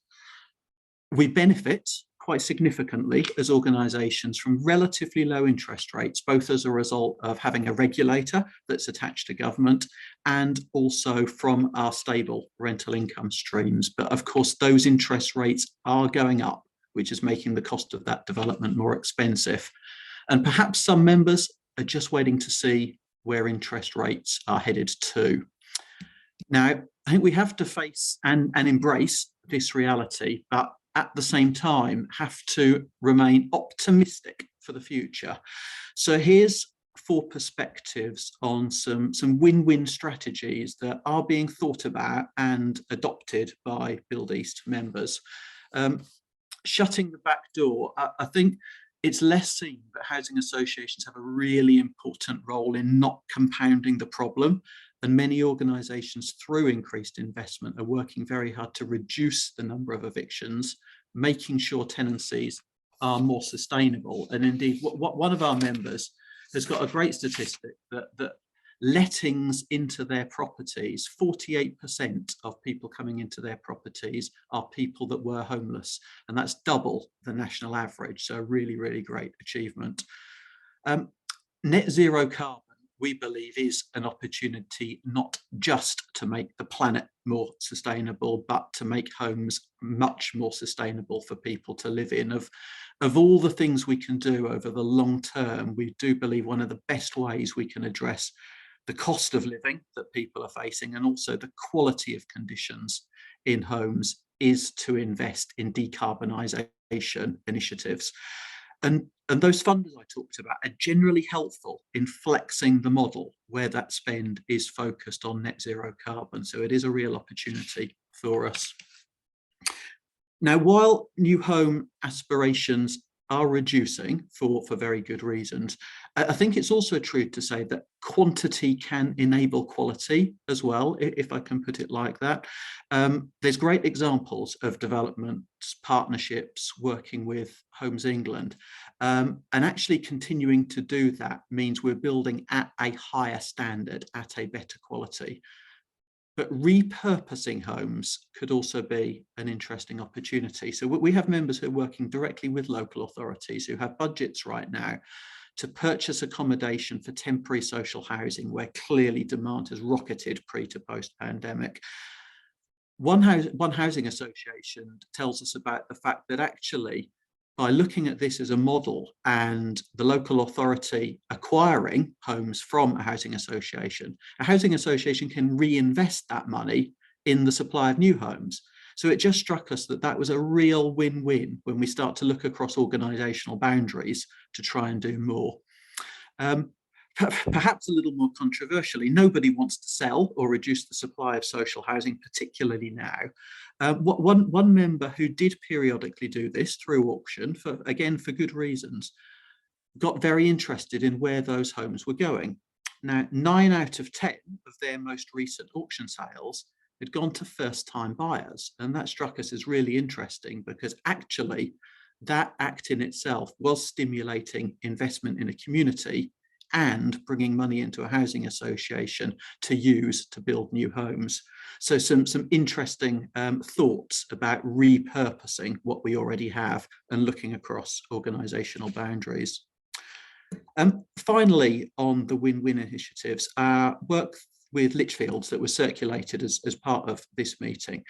We benefit quite significantly as organisations from relatively low interest rates, both as a result of having a regulator that's attached to government and also from our stable rental income streams. But of course, those interest rates are going up, which is making the cost of that development more expensive. And perhaps some members are just waiting to see where interest rates are headed to. Now, I think we have to face and embrace this reality, but at the same time have to remain optimistic for the future. So here's 4 perspectives on some win-win strategies that are being thought about and adopted by Build East members. Shutting the back door, I think it's less seen, but housing associations have a really important role in not compounding the problem. And many organisations, through increased investment, are working very hard to reduce the number of evictions, making sure tenancies are more sustainable. And indeed, one of our members has got a great statistic that lettings into their properties, 48% of people coming into their properties are people that were homeless. And that's double the national average. So a really, really great achievement. Net zero carbon, we believe, is an opportunity not just to make the planet more sustainable, but to make homes much more sustainable for people to live in. Of all the things we can do over the long term, we do believe one of the best ways we can address the cost of living that people are facing and also the quality of conditions in homes is to invest in decarbonisation initiatives. And those funders I talked about are generally helpful in flexing the model where that spend is focused on net zero carbon. So it is a real opportunity for us. Now, while new home aspirations are reducing for very good reasons, I think it's also true to say that quantity can enable quality as well, if I can put it like that. There's great examples of developments, partnerships, working with Homes England, and actually continuing to do that means we're building at a higher standard, at a better quality. But repurposing homes could also be an interesting opportunity. So we have members who are working directly with local authorities who have budgets right now to purchase accommodation for temporary social housing, where clearly demand has rocketed pre to post pandemic. One housing association tells us about the fact that actually, by looking at this as a model and the local authority acquiring homes from a housing association can reinvest that money in the supply of new homes. So it just struck us that that was a real win-win when we start to look across organisational boundaries to try and do more. Perhaps a little more controversially, nobody wants to sell or reduce the supply of social housing, particularly now. One member who did periodically do this through auction, for good reasons, got very interested in where those homes were going. Now, 9 out of 10 of their most recent auction sales had gone to first-time buyers, and that struck us as really interesting because actually that act in itself was stimulating investment in a community and bringing money into a housing association to use to build new homes. So some interesting thoughts about repurposing what we already have and looking across organisational boundaries. Finally, on the win-win initiatives, work with Lichfields that was circulated as part of this meeting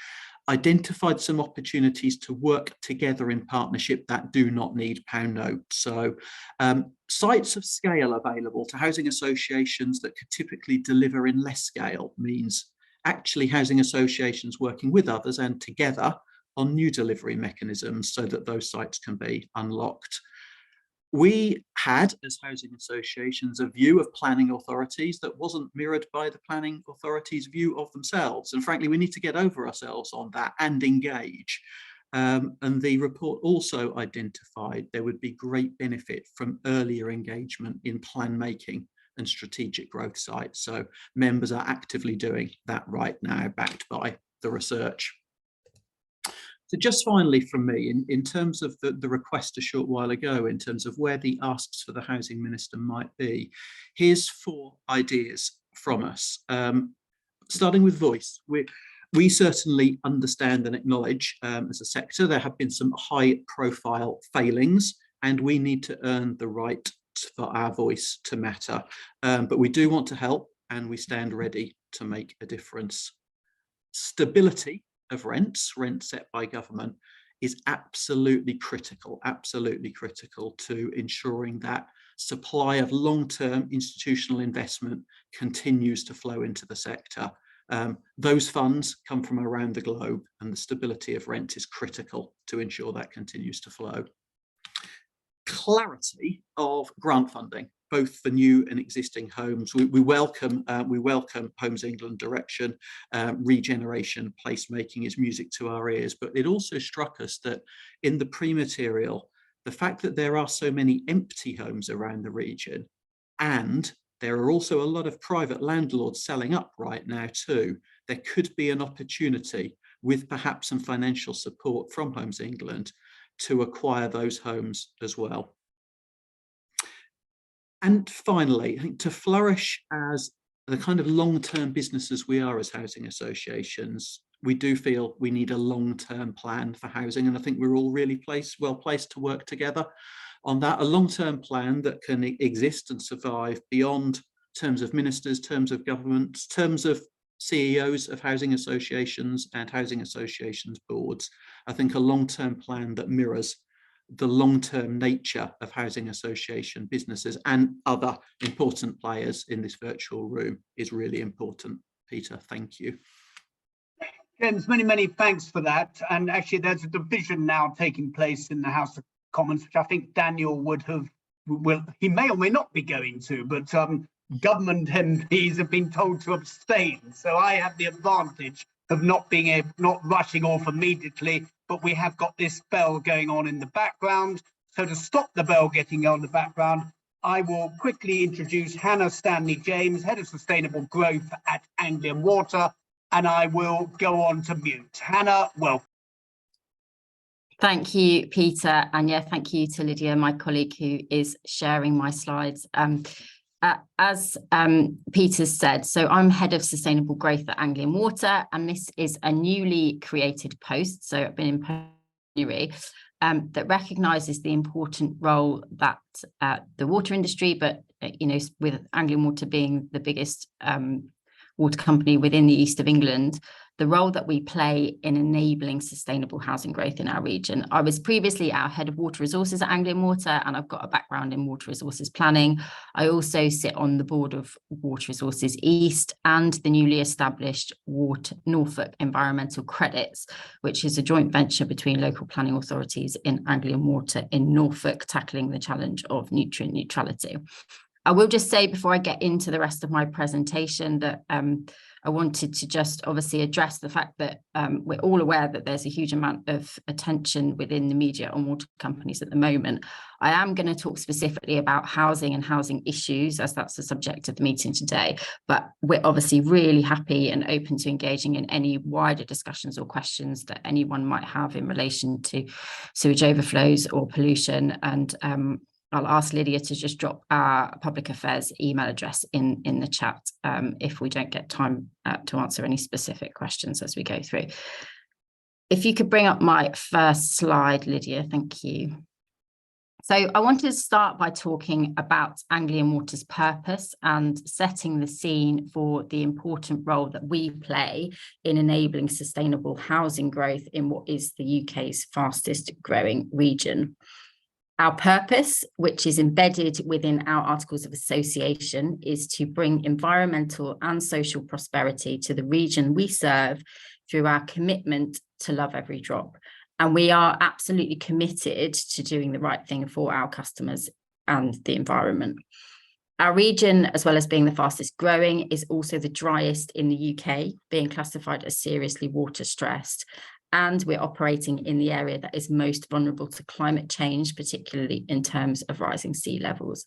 identified some opportunities to work together in partnership that do not need pound notes. So sites of scale available to housing associations that could typically deliver in less scale means actually housing associations working with others and together on new delivery mechanisms so that those sites can be unlocked. We had, as housing associations, a view of planning authorities that wasn't mirrored by the planning authorities' view of themselves. And frankly, we need to get over ourselves on that and engage. And the report also identified there would be great benefit from earlier engagement in plan making and strategic growth sites. So members are actively doing that right now, backed by the research. So just finally from me, in terms of the request a short while ago, in terms of where the asks for the Housing Minister might be, here's 4 ideas from us. Starting with voice. We certainly understand and acknowledge as a sector there have been some high profile failings, and we need to earn the right for our voice to matter. But we do want to help, and we stand ready to make a difference. Stability of rents set by government, is absolutely critical to ensuring that supply of long-term institutional investment continues to flow into the sector. Those funds come from around the globe, and the stability of rent is critical to ensure that continues to flow. Clarity of grant funding, both for new and existing homes. We welcome Homes England direction. Regeneration placemaking is music to our ears, but it also struck us that in the pre-material, the fact that there are so many empty homes around the region, and there are also a lot of private landlords selling up right now too, there could be an opportunity with perhaps some financial support from Homes England to acquire those homes as well. And finally, I think to flourish as the kind of long-term businesses we are as housing associations, we do feel we need a long-term plan for housing, and I think we're all really well placed to work together on that. A long-term plan that can exist and survive beyond terms of ministers, terms of governments, terms of CEOs of housing associations and housing associations boards. I think a long-term plan that mirrors the long-term nature of housing association businesses and other important players in this virtual room is really important. Peter, thank you. James, many thanks for that. And actually, there's a division now taking place in the House of Commons, which I think Daniel he may or may not be going to, but government MPs have been told to abstain. So I have the advantage of not rushing off immediately, but we have got this bell going on in the background. So to stop the bell getting on in the background, I will quickly introduce Hannah Stanley James, Head of Sustainable Growth at Anglian Water, and I will go on to mute. Hannah, welcome. Thank you, Peter. And yeah, thank you to Lydia, my colleague, who is sharing my slides. As Peter said, so I'm Head of Sustainable Growth at Anglian Water, and this is a newly created post, so I've been in January, that recognises the important role that the water industry, but with Anglian Water being the biggest water company within the east of England, the role that we play in enabling sustainable housing growth in our region. I was previously our Head of Water Resources at Anglian Water, and I've got a background in water resources planning. I also sit on the board of Water Resources East and the newly established Norfolk Environmental Credits, which is a joint venture between local planning authorities in Anglian Water in Norfolk, tackling the challenge of nutrient neutrality. I will just say before I get into the rest of my presentation that I wanted to just obviously address the fact that we're all aware that there's a huge amount of attention within the media on water companies at the moment. I am going to talk specifically about housing and housing issues, as that's the subject of the meeting today, but we're obviously really happy and open to engaging in any wider discussions or questions that anyone might have in relation to sewage overflows or pollution. And I'll ask Lydia to just drop our public affairs email address in the chat if we don't get time to answer any specific questions as we go through. If you could bring up my first slide, Lydia, thank you. So I wanted to start by talking about Anglian Water's purpose and setting the scene for the important role that we play in enabling sustainable housing growth in what is the UK's fastest growing region. Our purpose, which is embedded within our Articles of Association, is to bring environmental and social prosperity to the region we serve through our commitment to love every drop. And we are absolutely committed to doing the right thing for our customers and the environment. Our region, as well as being the fastest growing, is also the driest in the UK, being classified as seriously water stressed. And we're operating in the area that is most vulnerable to climate change, particularly in terms of rising sea levels.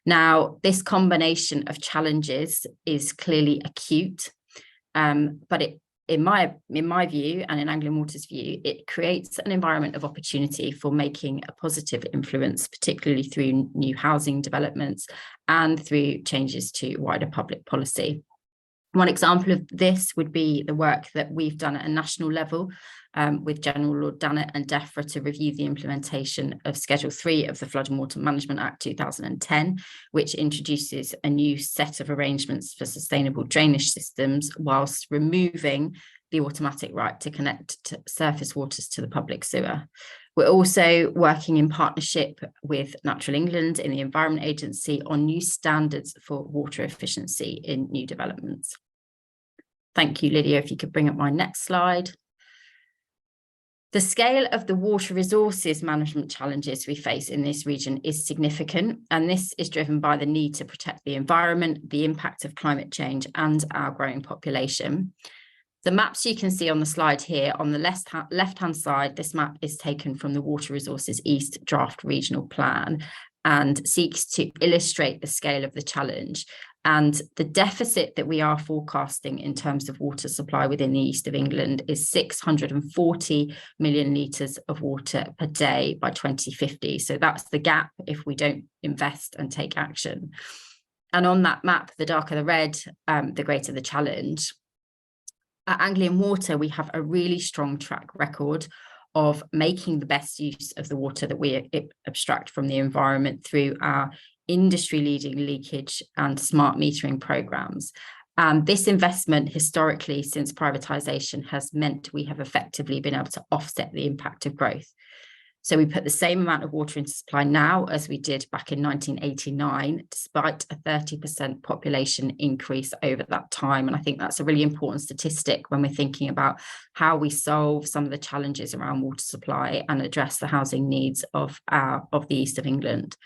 Now, this combination of challenges is clearly acute, but in my view and in Anglian Water's view, it creates an environment of opportunity for making a positive influence, particularly through new housing developments and through changes to wider public policy. One example of this would be the work that we've done at a national level with General Lord Dannatt and DEFRA to review the implementation of Schedule 3 of the Flood and Water Management Act 2010, which introduces a new set of arrangements for sustainable drainage systems whilst removing the automatic right to connect surface waters to the public sewer. We're also working in partnership with Natural England in the Environment Agency on new standards for water efficiency in new developments. Thank you, Lydia. If you could bring up my next slide. The scale of the water resources management challenges we face in this region is significant, and this is driven by the need to protect the environment, the impact of climate change, and our growing population. The maps you can see on the slide here on the left-hand side, this map is taken from the Water Resources East Draft Regional Plan and seeks to illustrate the scale of the challenge. And the deficit that we are forecasting in terms of water supply within the east of England is 640 million litres of water per day by 2050. So that's the gap if we don't invest and take action. And on that map, the darker the red, the greater the challenge. At Anglian Water, we have a really strong track record of making the best use of the water that we abstract from the environment through our industry-leading leakage and smart metering programs. This investment historically since privatisation has meant we have effectively been able to offset the impact of growth. So we put the same amount of water into supply now as we did back in 1989, despite a 30% population increase over that time. And I think that's a really important statistic when we're thinking about how we solve some of the challenges around water supply and address the housing needs of the east of England.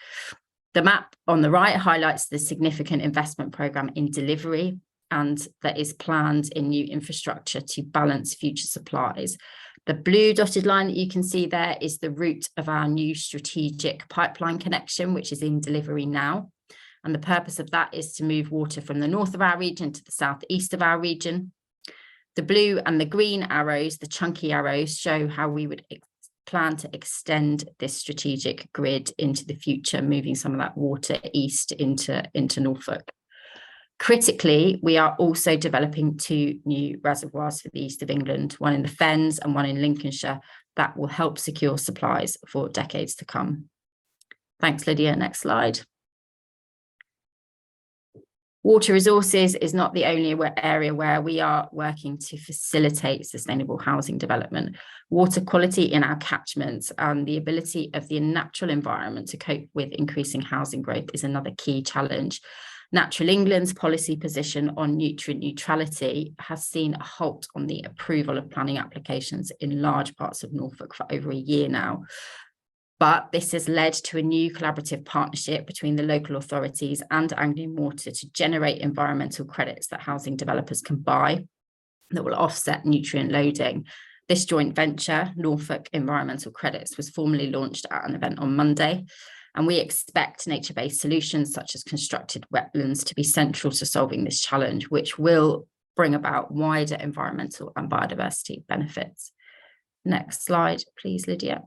The map on the right highlights the significant investment programme in delivery and that is planned in new infrastructure to balance future supplies. The blue dotted line that you can see there is the route of our new strategic pipeline connection, which is in delivery now. And the purpose of that is to move water from the north of our region to the southeast of our region. The blue and the green arrows, the chunky arrows, show how we would plan to extend this strategic grid into the future, moving some of that water east into Norfolk. Critically, we are also developing 2 new reservoirs for the east of England, one in the Fens and one in Lincolnshire, that will help secure supplies for decades to come. Thanks, Lydia. Next slide. Water resources is not the only area where we are working to facilitate sustainable housing development. Water quality in our catchments and the ability of the natural environment to cope with increasing housing growth is another key challenge. Natural England's policy position on nutrient neutrality has seen a halt on the approval of planning applications in large parts of Norfolk for over a year now. But this has led to a new collaborative partnership between the local authorities and Anglian Water to generate environmental credits that housing developers can buy that will offset nutrient loading. This joint venture, Norfolk Environmental Credits, was formally launched at an event on Monday. And we expect nature-based solutions such as constructed wetlands to be central to solving this challenge, which will bring about wider environmental and biodiversity benefits. Next slide, please, Lydia.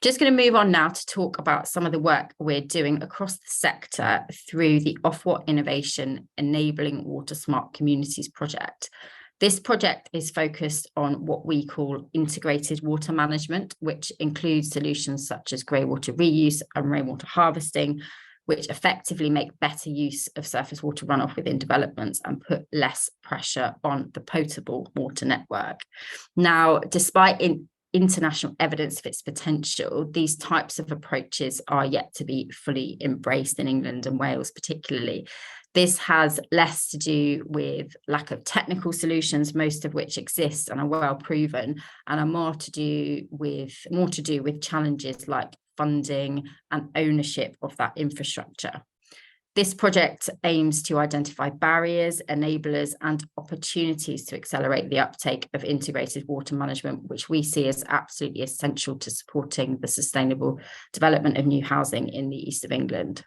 Just going to move on now to talk about some of the work we're doing across the sector through the Ofwat Innovation Enabling Water Smart Communities project. This project is focused on what we call integrated water management, which includes solutions such as grey water reuse and rainwater harvesting, which effectively make better use of surface water runoff within developments and put less pressure on the potable water network. Now, despite international evidence of its potential, these types of approaches are yet to be fully embraced in England and Wales particularly. This has less to do with lack of technical solutions, most of which exist and are well proven, and are more to do with challenges like funding and ownership of that infrastructure. This project aims to identify barriers, enablers, and opportunities to accelerate the uptake of integrated water management, which we see as absolutely essential to supporting the sustainable development of new housing in the east of England.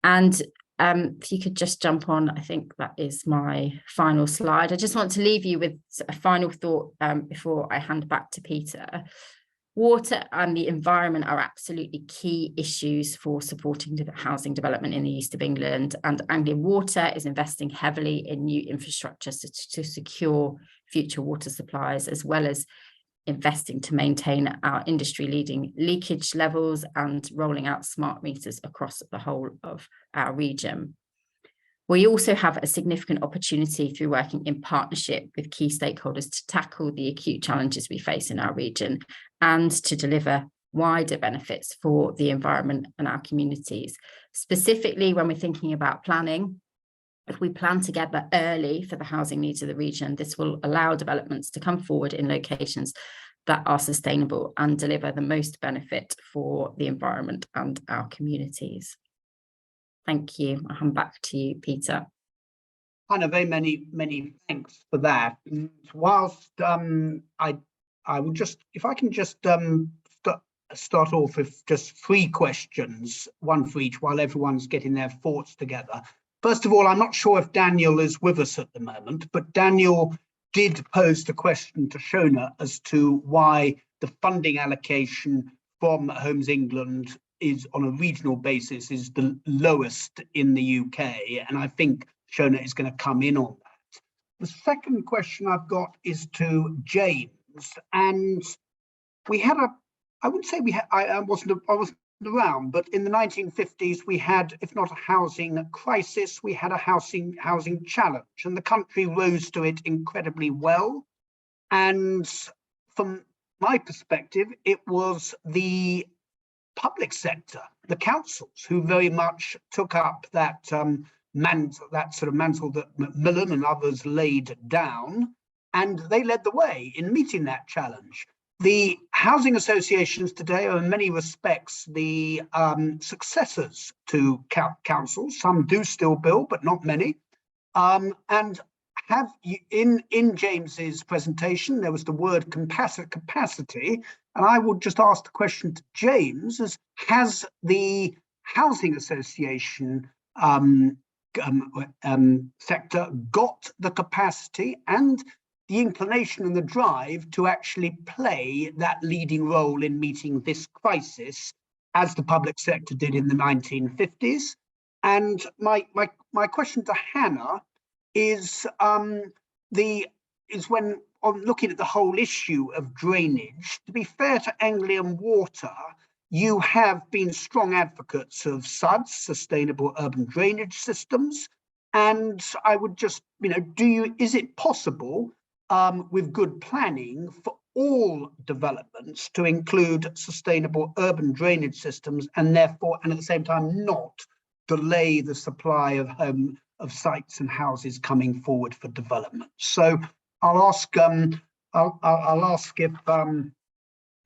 And if you could just jump on, I think that is my final slide. I just want to leave you with a final thought before I hand back to Peter. Water and the environment are absolutely key issues for supporting the housing development in the east of England, and Anglian Water is investing heavily in new infrastructure to secure future water supplies, as well as investing to maintain our industry-leading leakage levels and rolling out smart meters across the whole of our region. We also have a significant opportunity through working in partnership with key stakeholders to tackle the acute challenges we face in our region and to deliver wider benefits for the environment and our communities. Specifically, when we're thinking about planning, if we plan together early for the housing needs of the region, this will allow developments to come forward in locations that are sustainable and deliver the most benefit for the environment and our communities. Thank you. I'll hand back to you, Peter. Hannah, very many thanks for that. Whilst I will just, if I can just start off with just 3 questions, one for each, while everyone's getting their thoughts together. First of all, I'm not sure if Daniel is with us at the moment, but Daniel did pose the question to Shona as to why the funding allocation from Homes England is on a regional basis is the lowest in the UK. And I think Shona is going to come in on that. The second question I've got is to James. And we had I wouldn't say we had, I wasn't around, but in the 1950s, we had, if not a housing crisis, we had a housing challenge, and the country rose to it incredibly well. And from my perspective, it was the public sector, the councils, who very much took up that mantle that Macmillan and others laid down, and they led the way in meeting that challenge. The housing associations today are in many respects the successors to councils. Some do still build, but not many. And have you, in James's presentation, there was the word capacity, and I would just ask the question to James: has the housing association sector got the capacity and the inclination and the drive to actually play that leading role in meeting this crisis, as the public sector did in the 1950s? And my question to Hannah is when on looking at the whole issue of drainage, to be fair to Anglian Water, you have been strong advocates of SUDS, sustainable urban drainage systems. And I would just, is it possible with good planning for all developments to include sustainable urban drainage systems, and therefore, and at the same time, not delay the supply of sites and houses coming forward for development? So I'll ask if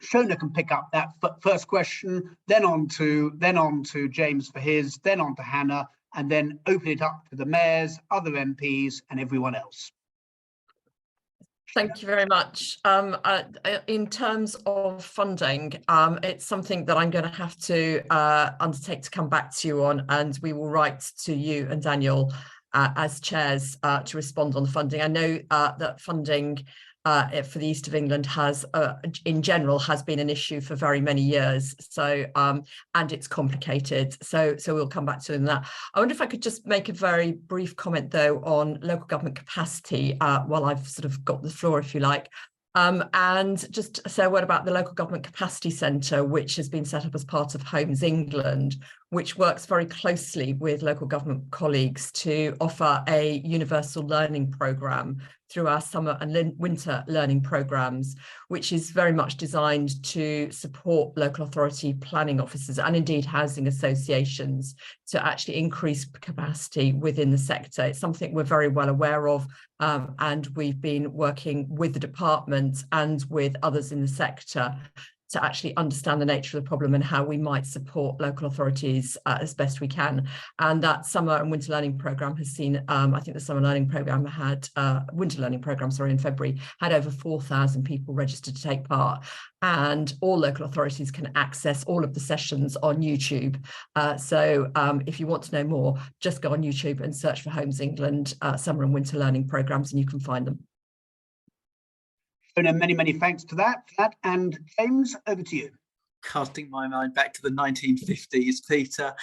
Shona can pick up that first question, then on to James for his, then on to Hannah, and then open it up to the mayors, other MPs, and everyone else. Thank you very much. In terms of funding, it's something that I'm going to have to undertake to come back to you on, and we will write to you and Daniel as chairs to respond on the funding. I know that funding for the East of England has, in general, has been an issue for very many years. So, and it's complicated. So we'll come back to that. I wonder if I could just make a very brief comment, though, on local government capacity while I've sort of got the floor, if you like. And just say a word about the Local Government Capacity Centre, which has been set up as part of Homes England, which works very closely with local government colleagues to offer a universal learning programme through our summer and winter learning programmes, which is very much designed to support local authority planning officers and indeed housing associations to actually increase capacity within the sector. It's something we're very well aware of, and we've been working with the department and with others in the sector to actually understand the nature of the problem and how we might support local authorities as best we can. And that summer and winter learning programme has seen, I think the summer learning programme had, winter learning programme, sorry, in February, had over 4,000 people registered to take part. And all local authorities can access all of the sessions on YouTube. So if you want to know more, just go on YouTube and search for Homes England summer and winter learning programmes and you can find them. Shona, many thanks for that. And James, over to you. Casting my mind back to the 1950s, Peter.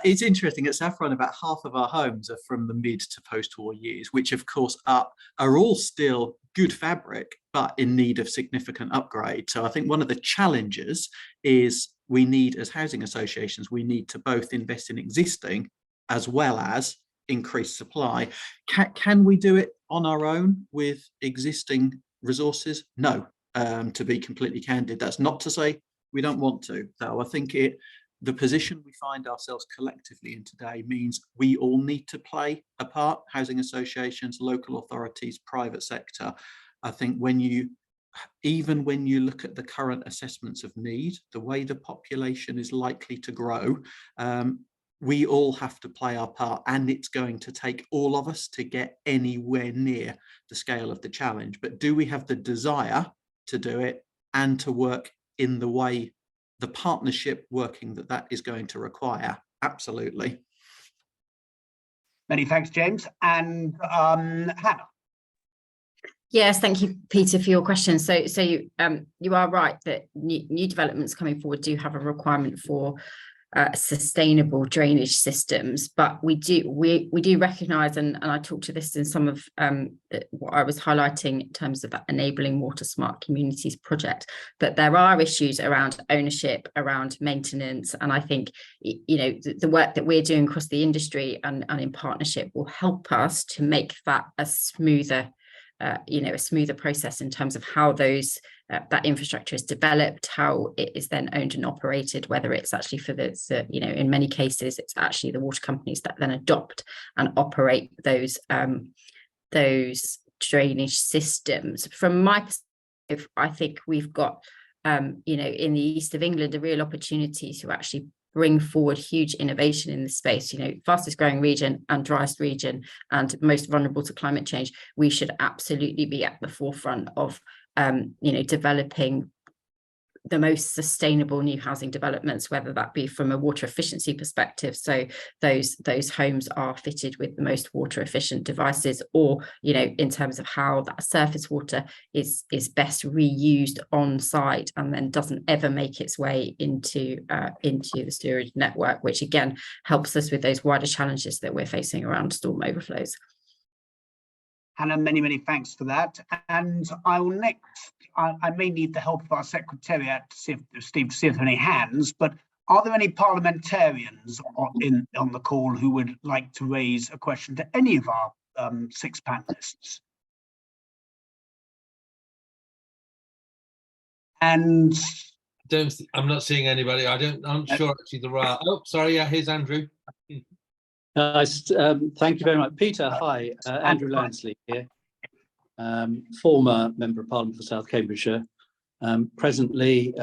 It's interesting, at Saffron, about half of our homes are from the mid to post-war years, which of course are all still good fabric, but in need of significant upgrade. So I think one of the challenges is we need, as housing associations, we need to both invest in existing as well as increase supply. Can we do it on our own with existing resources? No, to be completely candid. That's not to say we don't want to, though. I think the position we find ourselves collectively in today means we all need to play a part, housing associations, local authorities, private sector. I think even when you look at the current assessments of need, the way the population is likely to grow, we all have to play our part, and it's going to take all of us to get anywhere near the scale of the challenge. But do we have the desire to do it and to work in the way, the partnership working that is going to require? Absolutely. Many thanks, James. And Hannah. Yes, thank you, Peter, for your question. So you are right that new developments coming forward do have a requirement for sustainable drainage systems, but we do recognise, and I talked to this in some of what I was highlighting in terms of that Enabling Water Smart Communities project, that there are issues around ownership, around maintenance, and I think the work that we're doing across the industry and in partnership will help us to make that a smoother process in terms of how that infrastructure is developed, how it is then owned and operated, whether it's actually for in many cases, it's actually the water companies that then adopt and operate those drainage systems. From my perspective, I think we've got, in the east of England, a real opportunity to actually bring forward huge innovation in the space, fastest growing region and driest region and most vulnerable to climate change. We should absolutely be at the forefront of developing the most sustainable new housing developments, whether that be from a water efficiency perspective, so those homes are fitted with the most water efficient devices, or in terms of how that surface water is best reused on site and then doesn't ever make its way into the sewerage network, which again helps us with those wider challenges that we're facing around storm overflows. Hannah, many thanks for that. And I will I may need the help of our secretariat to see if there are any hands, but are there any parliamentarians on the call who would like to raise a question to any of our 6 panelists? And I'm not seeing anybody. I'm sure actually there are. Oh, sorry, yeah, here's Andrew. Thank you very much. Peter, hi. Andrew Lansley here, former Member of Parliament for South Cambridgeshire. Presently,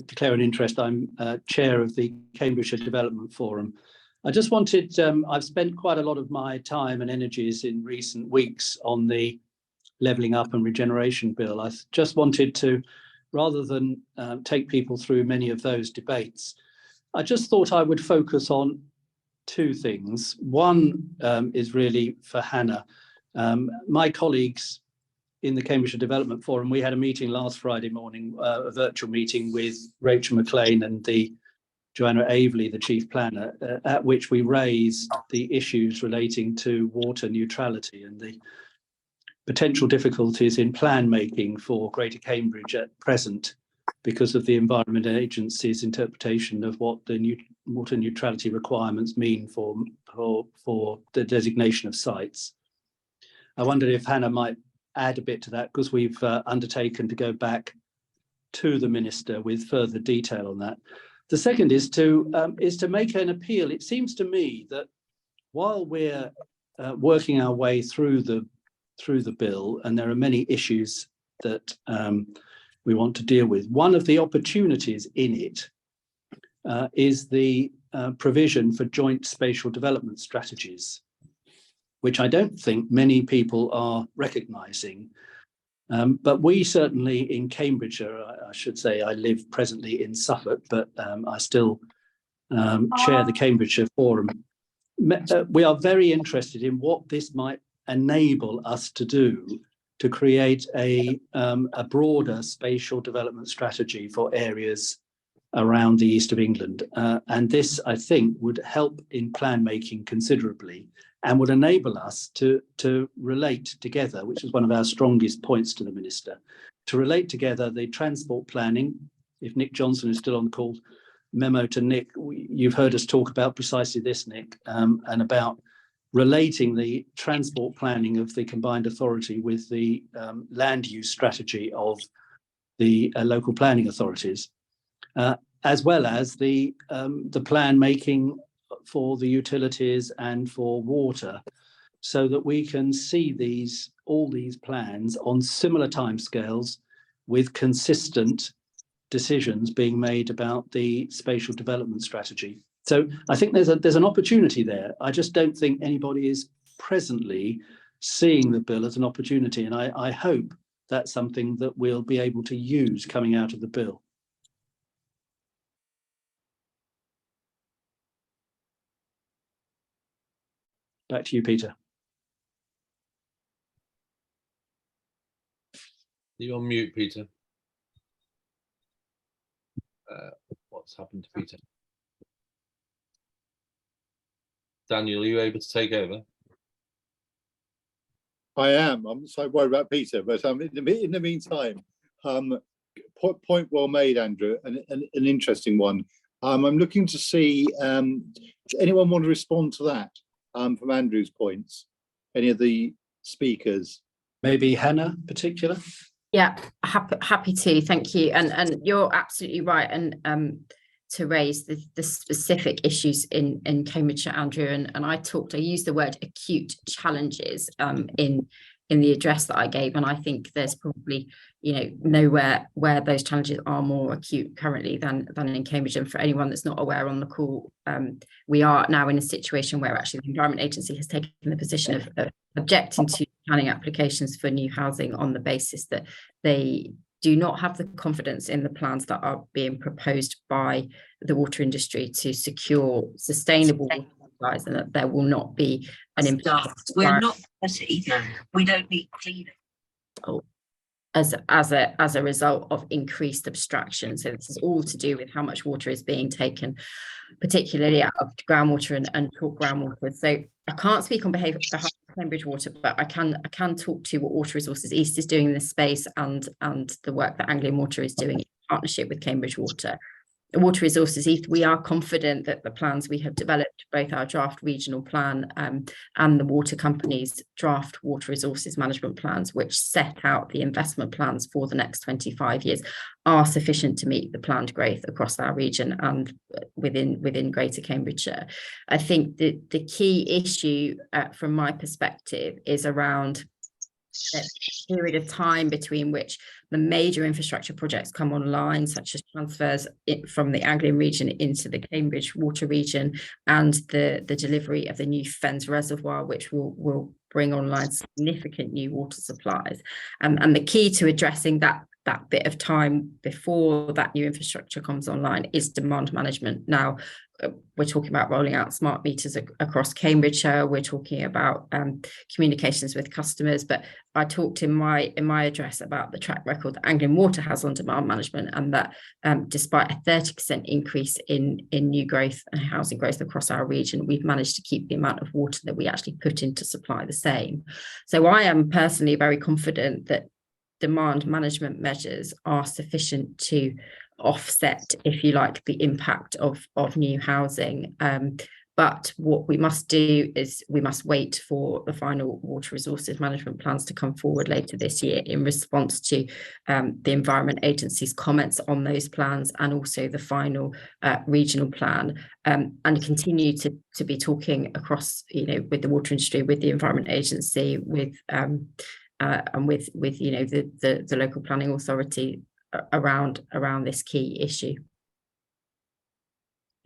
declare an interest, I'm chair of the Cambridgeshire Development Forum. I just wanted, I've spent quite a lot of my time and energies in recent weeks on the Levelling Up and Regeneration Bill. I just wanted to, rather than take people through many of those debates, I just thought I would focus on 2 things. One is really for Hannah. My colleagues in the Cambridgeshire Development Forum, we had a meeting last Friday morning, a virtual meeting with Rachel McLean and Joanna Aveley, the chief planner, at which we raised the issues relating to water neutrality and the potential difficulties in plan making for Greater Cambridge at present because of the Environment Agency's interpretation of what the water neutrality requirements mean for the designation of sites. I wondered if Hannah might add a bit to that, because we've undertaken to go back to the Minister with further detail on that. The second is to make an appeal. It seems to me that while we're working our way through the bill, and there are many issues that we want to deal with, one of the opportunities in it is the provision for joint spatial development strategies, which I don't think many people are recognising. But we certainly in Cambridgeshire, I should say I live presently in Suffolk, but I still chair the Cambridgeshire Forum. We are very interested in what this might enable us to do to create a broader spatial development strategy for areas around the east of England. And this, I think, would help in plan making considerably and would enable us to relate together, which is one of our strongest points to the Minister, to relate together the transport planning. If Nick Johnson is still on the call, memo to Nick, you've heard us talk about precisely this, Nick, and about relating the transport planning of the combined authority with the land use strategy of the local planning authorities, as well as the plan making for the utilities and for water, so that we can see all these plans on similar timescales with consistent decisions being made about the spatial development strategy. So I think there's an opportunity there. I just don't think anybody is presently seeing the bill as an opportunity, and I hope that's something that we'll be able to use coming out of the bill. Back to you, Peter. You're on mute, Peter. What's happened to Peter? Daniel, are you able to take over? I am. I'm so worried about Peter, but in the meantime, point well made, Andrew, and an interesting one. I'm looking to see, does anyone want to respond to that from Andrew's points? Any of the speakers? Maybe Hannah in particular? Yeah, happy to, thank you. And you're absolutely right, and to raise the specific issues in Cambridgeshire, Andrew, and I used the word acute challenges in the address that I gave, and I think there's probably nowhere where those challenges are more acute currently than in Cambridge. And for anyone that's not aware on the call, we are now in a situation where actually the Environment Agency has taken the position of objecting to planning applications for new housing on the basis that they do not have the confidence in the plans that are being proposed by the water industry to secure sustainable water supplies, and that there will not be an impact. We're not dirty. We don't need cleaning. As a result of increased abstraction. So this is all to do with how much water is being taken, particularly out of groundwater and talk groundwater. So I can't speak on behalf of Cambridge Water, but I can talk to what Water Resources East is doing in this space and the work that Anglian Water is doing in partnership with Cambridge Water. Water Resources East, we are confident that the plans we have developed, both our draft regional plan and the water company's draft water resources management plans, which set out the investment plans for the next 25 years, are sufficient to meet the planned growth across our region and within Greater Cambridgeshire. I think the key issue from my perspective is around a period of time between which the major infrastructure projects come online, such as transfers from the Anglian region into the Cambridge water region, and the delivery of the new Fens Reservoir, which will bring online significant new water supplies. And the key to addressing that bit of time before that new infrastructure comes online is demand management. Now, we're talking about rolling out smart meters across Cambridgeshire. We're talking about communications with customers. But I talked in my address about the track record that Anglian Water has on demand management, and that despite a 30% increase in new growth and housing growth across our region, we've managed to keep the amount of water that we actually put into supply the same. So I am personally very confident that demand management measures are sufficient to offset, if you like, the impact of new housing. But what we must do is we must wait for the final water resources management plans to come forward later this year in response to the Environment Agency's comments on those plans, and also the final regional plan, and continue to be talking across, with the water industry, with the Environment Agency, with and with the local planning authority around this key issue.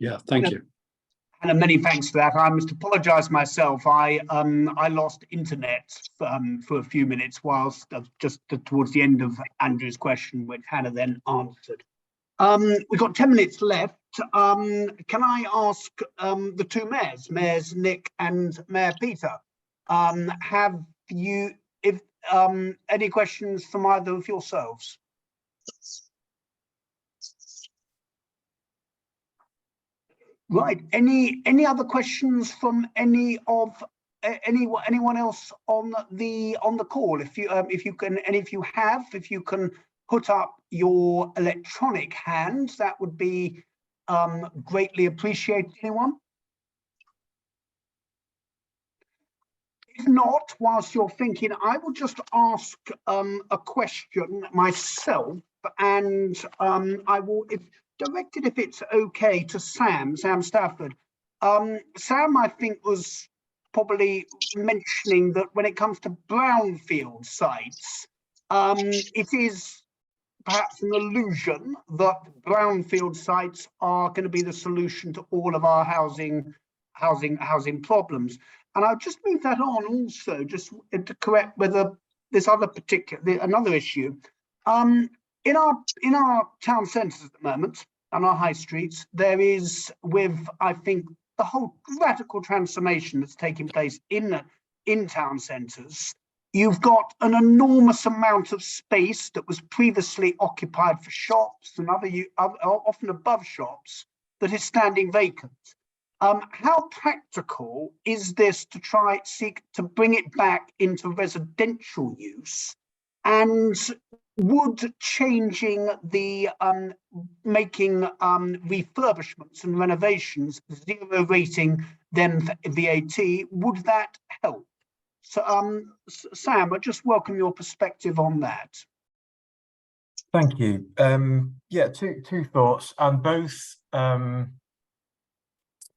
Yeah, thank you. And many thanks for that. I must apologise myself. I lost internet for a few minutes whilst just towards the end of Andrew's question, which Hannah then answered. We've got 10 minutes left. Can I ask the two mayors, Nick and Mayor Peter, have you any questions from either of yourselves? Right. Any other questions from anyone else on the call? If you can put up your electronic hand, that would be greatly appreciated. Anyone? If not, whilst you're thinking, I will just ask a question myself, and I will, if it's okay, to Sam Stafford. Sam, I think, was probably mentioning that when it comes to brownfield sites, it is perhaps an illusion that brownfield sites are going to be the solution to all of our housing problems. And I'll just move that on also, just to correct whether this other another issue. In our town centres at the moment, on our high streets, there is, with I think the whole radical transformation that's taking place in town centres, you've got an enormous amount of space that was previously occupied for shops and often above shops that is standing vacant. How practical is this to seek to bring it back into residential use? And would changing the making refurbishments and renovations, zero rating them for VAT, would that help? So Sam, I just welcome your perspective on that. Thank you. Yeah, two thoughts, and both.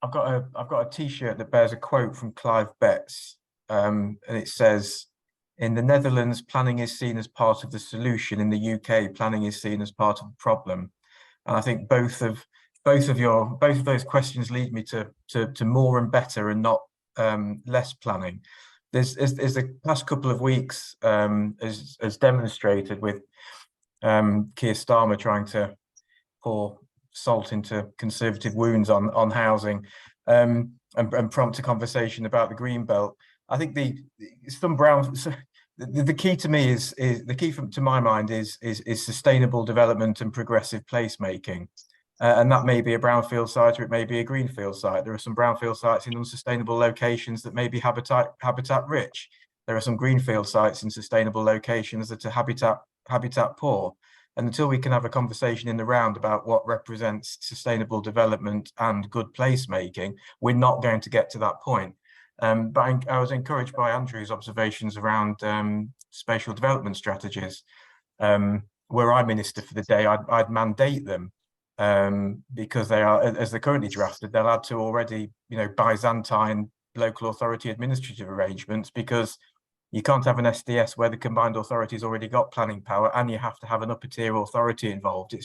I've got a T-shirt that bears a quote from Clive Betts, and it says, "In the Netherlands, planning is seen as part of the solution. In the UK, planning is seen as part of the problem." And I think both of those questions lead me to more and better, and not less planning. There's the past couple of weeks as demonstrated with Keir Starmer trying to pour salt into Conservative wounds on housing, and prompt a conversation about the green belt. I think the key to me is the key to my mind is sustainable development and progressive placemaking, and that may be a brownfield site or it may be a greenfield site. There are some brownfield sites in unsustainable locations that may be habitat rich. There are some greenfield sites in sustainable locations that are habitat poor. And until we can have a conversation in the round about what represents sustainable development and good placemaking, we're not going to get to that point. But I was encouraged by Andrew's observations around spatial development strategies. Were I minister for the day, I'd mandate them, because they are, as they're currently drafted, they'll add to already, Byzantine local authority administrative arrangements, because you can't have an SDS where the combined authority's already got planning power and you have to have an upper tier authority involved. It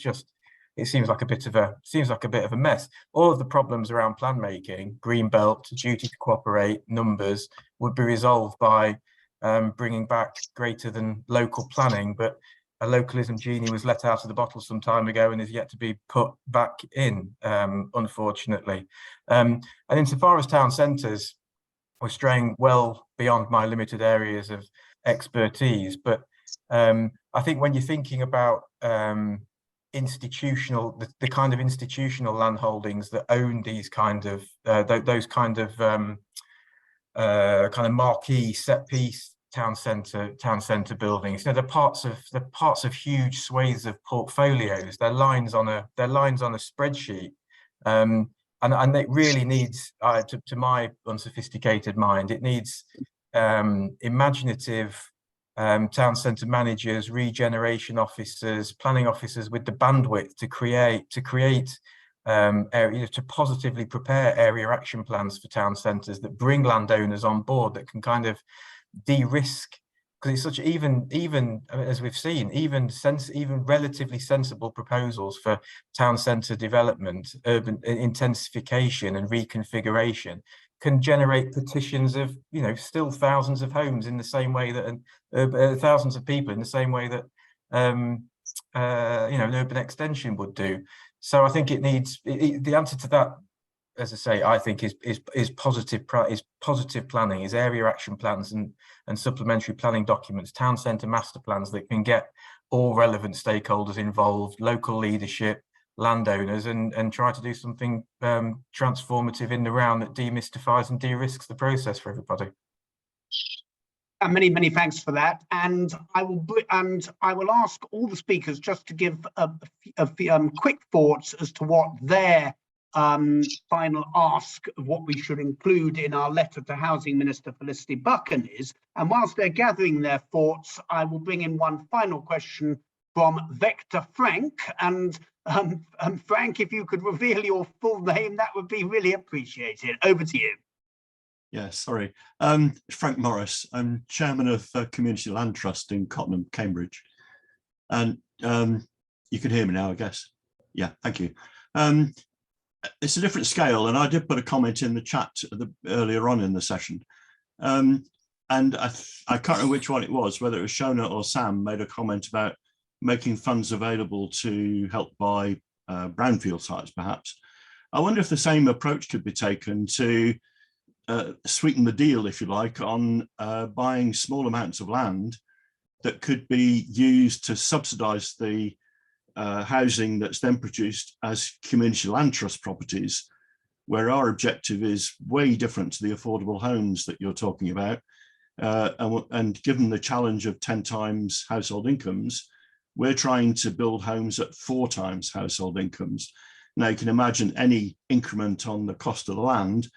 seems like a bit of a mess. All of the problems around plan making, green belt, duty to cooperate, numbers, would be resolved by bringing back greater than local planning, but a localism genie was let out of the bottle some time ago and is yet to be put back in, unfortunately. And insofar as town centres, we're straying well beyond my limited areas of expertise, but I think when you're thinking about the kind of institutional land holdings that own these kind of those kind of marquee set piece town centre buildings. You know, they're parts of huge swathes of portfolios. They're lines on a spreadsheet, and it really needs, to my unsophisticated mind, it needs imaginative town centre managers, regeneration officers, planning officers with the bandwidth to create to positively prepare area action plans for town centres that bring landowners on board, that can kind of de-risk, because it's such, even as we've seen, even relatively sensible proposals for town centre development, urban intensification and reconfiguration can generate petitions of, you know, still thousands of homes in the same way that thousands of people in the same way that you know, an urban extension would do. So I think it needs the answer to that, as I say, I think is positive planning, is area action plans and supplementary planning documents, town centre master plans that can get all relevant stakeholders involved, local leadership, landowners, and try to do something transformative in the round that demystifies and de-risks the process for everybody. And many thanks for that. And I will ask all the speakers just to give a quick thoughts as to what their final ask of what we should include in our letter to Housing Minister Felicity Buchan is. And whilst they're gathering their thoughts, I will bring in one final question from Vector Frank. And Frank, if you could reveal your full name, that would be really appreciated. Over to you. Yeah, sorry. Frank Morris. I'm chairman of Community Land Trust in Cottenham, Cambridge. And you can hear me now, I guess. Yeah, thank you. It's a different scale, and I did put a comment in the chat earlier on in the session. And I can't remember which one it was, whether it was Shona or Sam made a comment about making funds available to help buy brownfield sites, perhaps. I wonder if the same approach could be taken to sweeten the deal, if you like, on buying small amounts of land that could be used to subsidise the housing that's then produced as community land trust properties, where our objective is way different to the affordable homes that you're talking about. And given the challenge of 10 times household incomes, we're trying to build homes at 4 times household incomes. Now you can imagine any increment on the cost of the land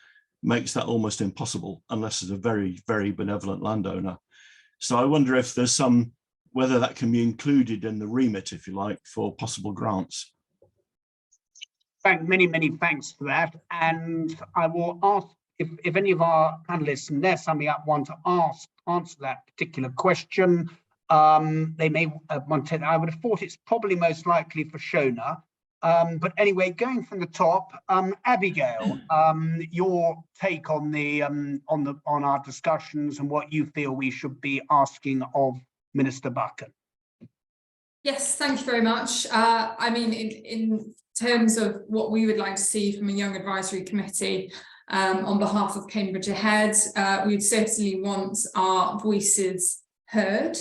makes that almost impossible unless it's a very, very benevolent landowner. So I wonder if there's whether that can be included in the remit, if you like, for possible grants. Frank, many thanks for that. And I will ask if any of our panelists and they're summing up want to answer that particular question. They may want to. I would have thought it's probably most likely for Shona. But anyway, going from the top, Abigail, your take on on our discussions and what you feel we should be asking of Minister Buchan. Yes, thank you very much. I mean, in terms of what we would like to see from a Young Advisory Committee on behalf of Cambridge Ahead, we'd certainly want our voices heard.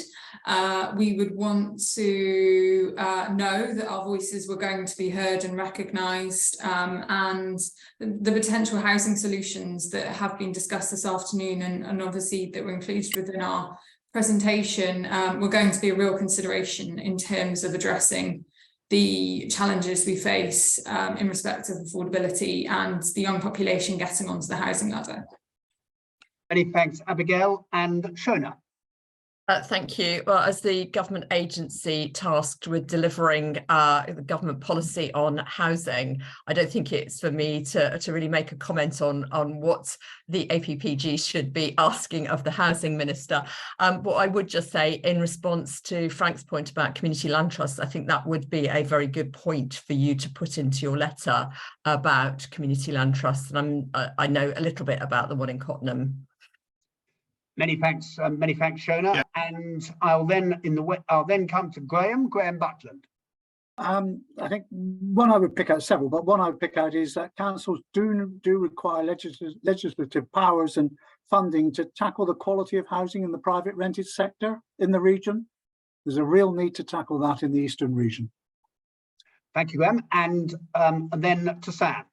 We would want to know that our voices were going to be heard and recognised, and the potential housing solutions that have been discussed this afternoon and obviously that were included within our presentation were going to be a real consideration in terms of addressing the challenges we face in respect of affordability and the young population getting onto the housing ladder. Many thanks, Abigail. And Shona. Thank you. Well, as the government agency tasked with delivering the government policy on housing, I don't think it's for me to really make a comment on what the APPG should be asking of the housing minister. What I would just say in response to Frank's point about community land trusts, I think that would be a very good point for you to put into your letter about community land trusts. And I know a little bit about the one in Cottenham. Many thanks, Shona. Yeah. And I'll then come to Graham Butland. I think one I would pick out several, but one I would pick out is that councils do require legislative powers and funding to tackle the quality of housing in the private rented sector in the region. There's a real need to tackle that in the eastern region. Thank you, Graham. And then to Sam.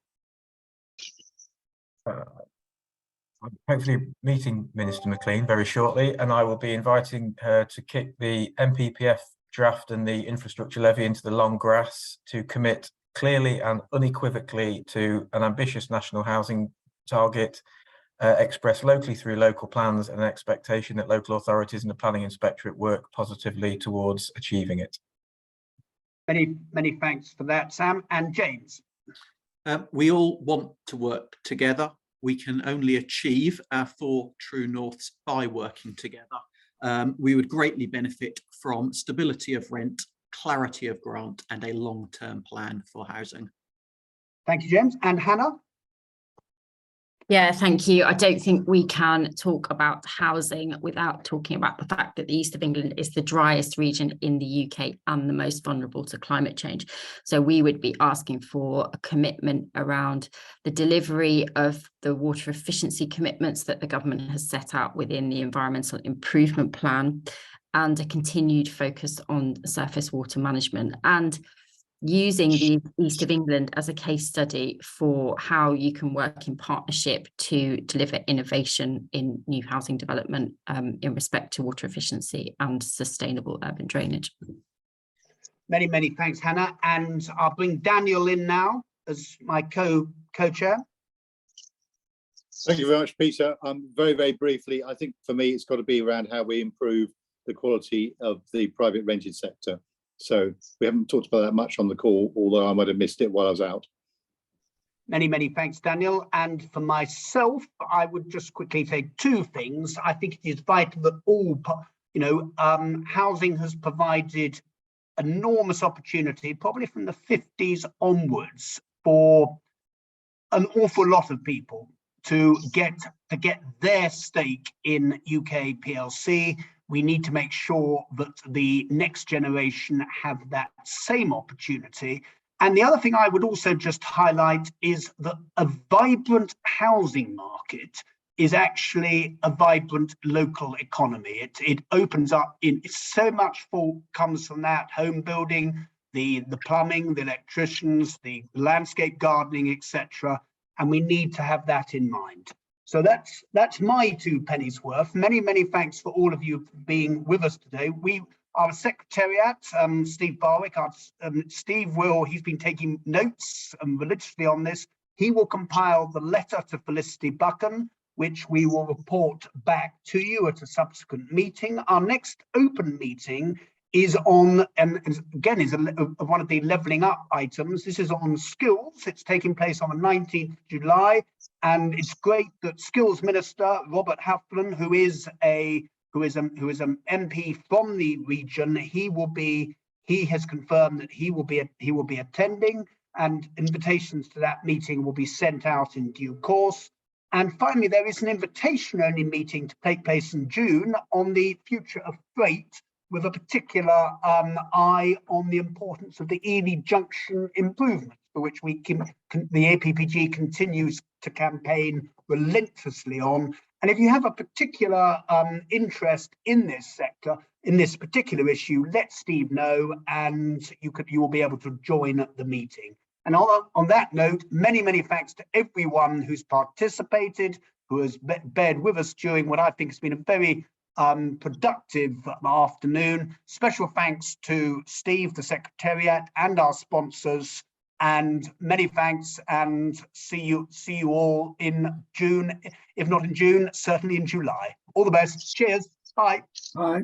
hopefully meeting Minister McLean very shortly, and I will be inviting her to kick the MPPF draft and the infrastructure levy into the long grass to commit clearly and unequivocally to an ambitious national housing target expressed locally through local plans, and an expectation that local authorities and the planning inspectorate work positively towards achieving it. Many thanks for that, Sam. And James. We all want to work together. We can only achieve our 4 true norths by working together. We would greatly benefit from stability of rent, clarity of grant, and a long-term plan for housing. Thank you, James. And Hannah? Yeah, thank you. I don't think we can talk about housing without talking about the fact that the east of England is the driest region in the UK and the most vulnerable to climate change. So we would be asking for a commitment around the delivery of the water efficiency commitments that the government has set out within the Environmental Improvement Plan, and a continued focus on surface water management, and using the East of England as a case study for how you can work in partnership to deliver innovation in new housing development in respect to water efficiency and sustainable urban drainage. Many thanks, Hannah. And I'll bring Daniel in now as my co-chair. Thank you very much, Peter. Very briefly, I think for me, it's got to be around how we improve the quality of the private rented sector. So we haven't talked about that much on the call, although I might have missed it while I was out. Many thanks, Daniel. And for myself, I would just quickly say 2 things. I think it is vital that all, housing has provided enormous opportunity, probably from the 50s onwards, for an awful lot of people to get their stake in UK PLC. We need to make sure that the next generation have that same opportunity. And the other thing I would also just highlight is that a vibrant housing market is actually a vibrant local economy. It opens up in so much comes from that: home building, the plumbing, the electricians, the landscape gardening, etc. And we need to have that in mind. So that's my 2 pennies worth. Many thanks for all of you for being with us today. Our secretariat, Steve Barwick, he's been taking notes religiously on this. He will compile the letter to Felicity Buchan, which we will report back to you at a subsequent meeting. Our next open meeting is on, and again, is one of the levelling up items. This is on skills. It's taking place on the 19th of July. And it's great that Skills Minister Robert Halfland, who is an MP from the region, he has confirmed that he will be attending, and invitations to that meeting will be sent out in due course. And finally, there is an invitation-only meeting to take place in June on the future of freight, with a particular eye on the importance of the Ely Junction improvements, for which the APPG continues to campaign relentlessly on. And if you have a particular interest in this sector, in this particular issue, let Steve know, and you will be able to join the meeting. And on that note, many thanks to everyone who's participated, who has bared with us during what I think has been a very productive afternoon. Special thanks to Steve, the Secretariat, and our sponsors, and many thanks, and see you all in June, if not in June, certainly in July. All the best. Cheers. Bye. Bye.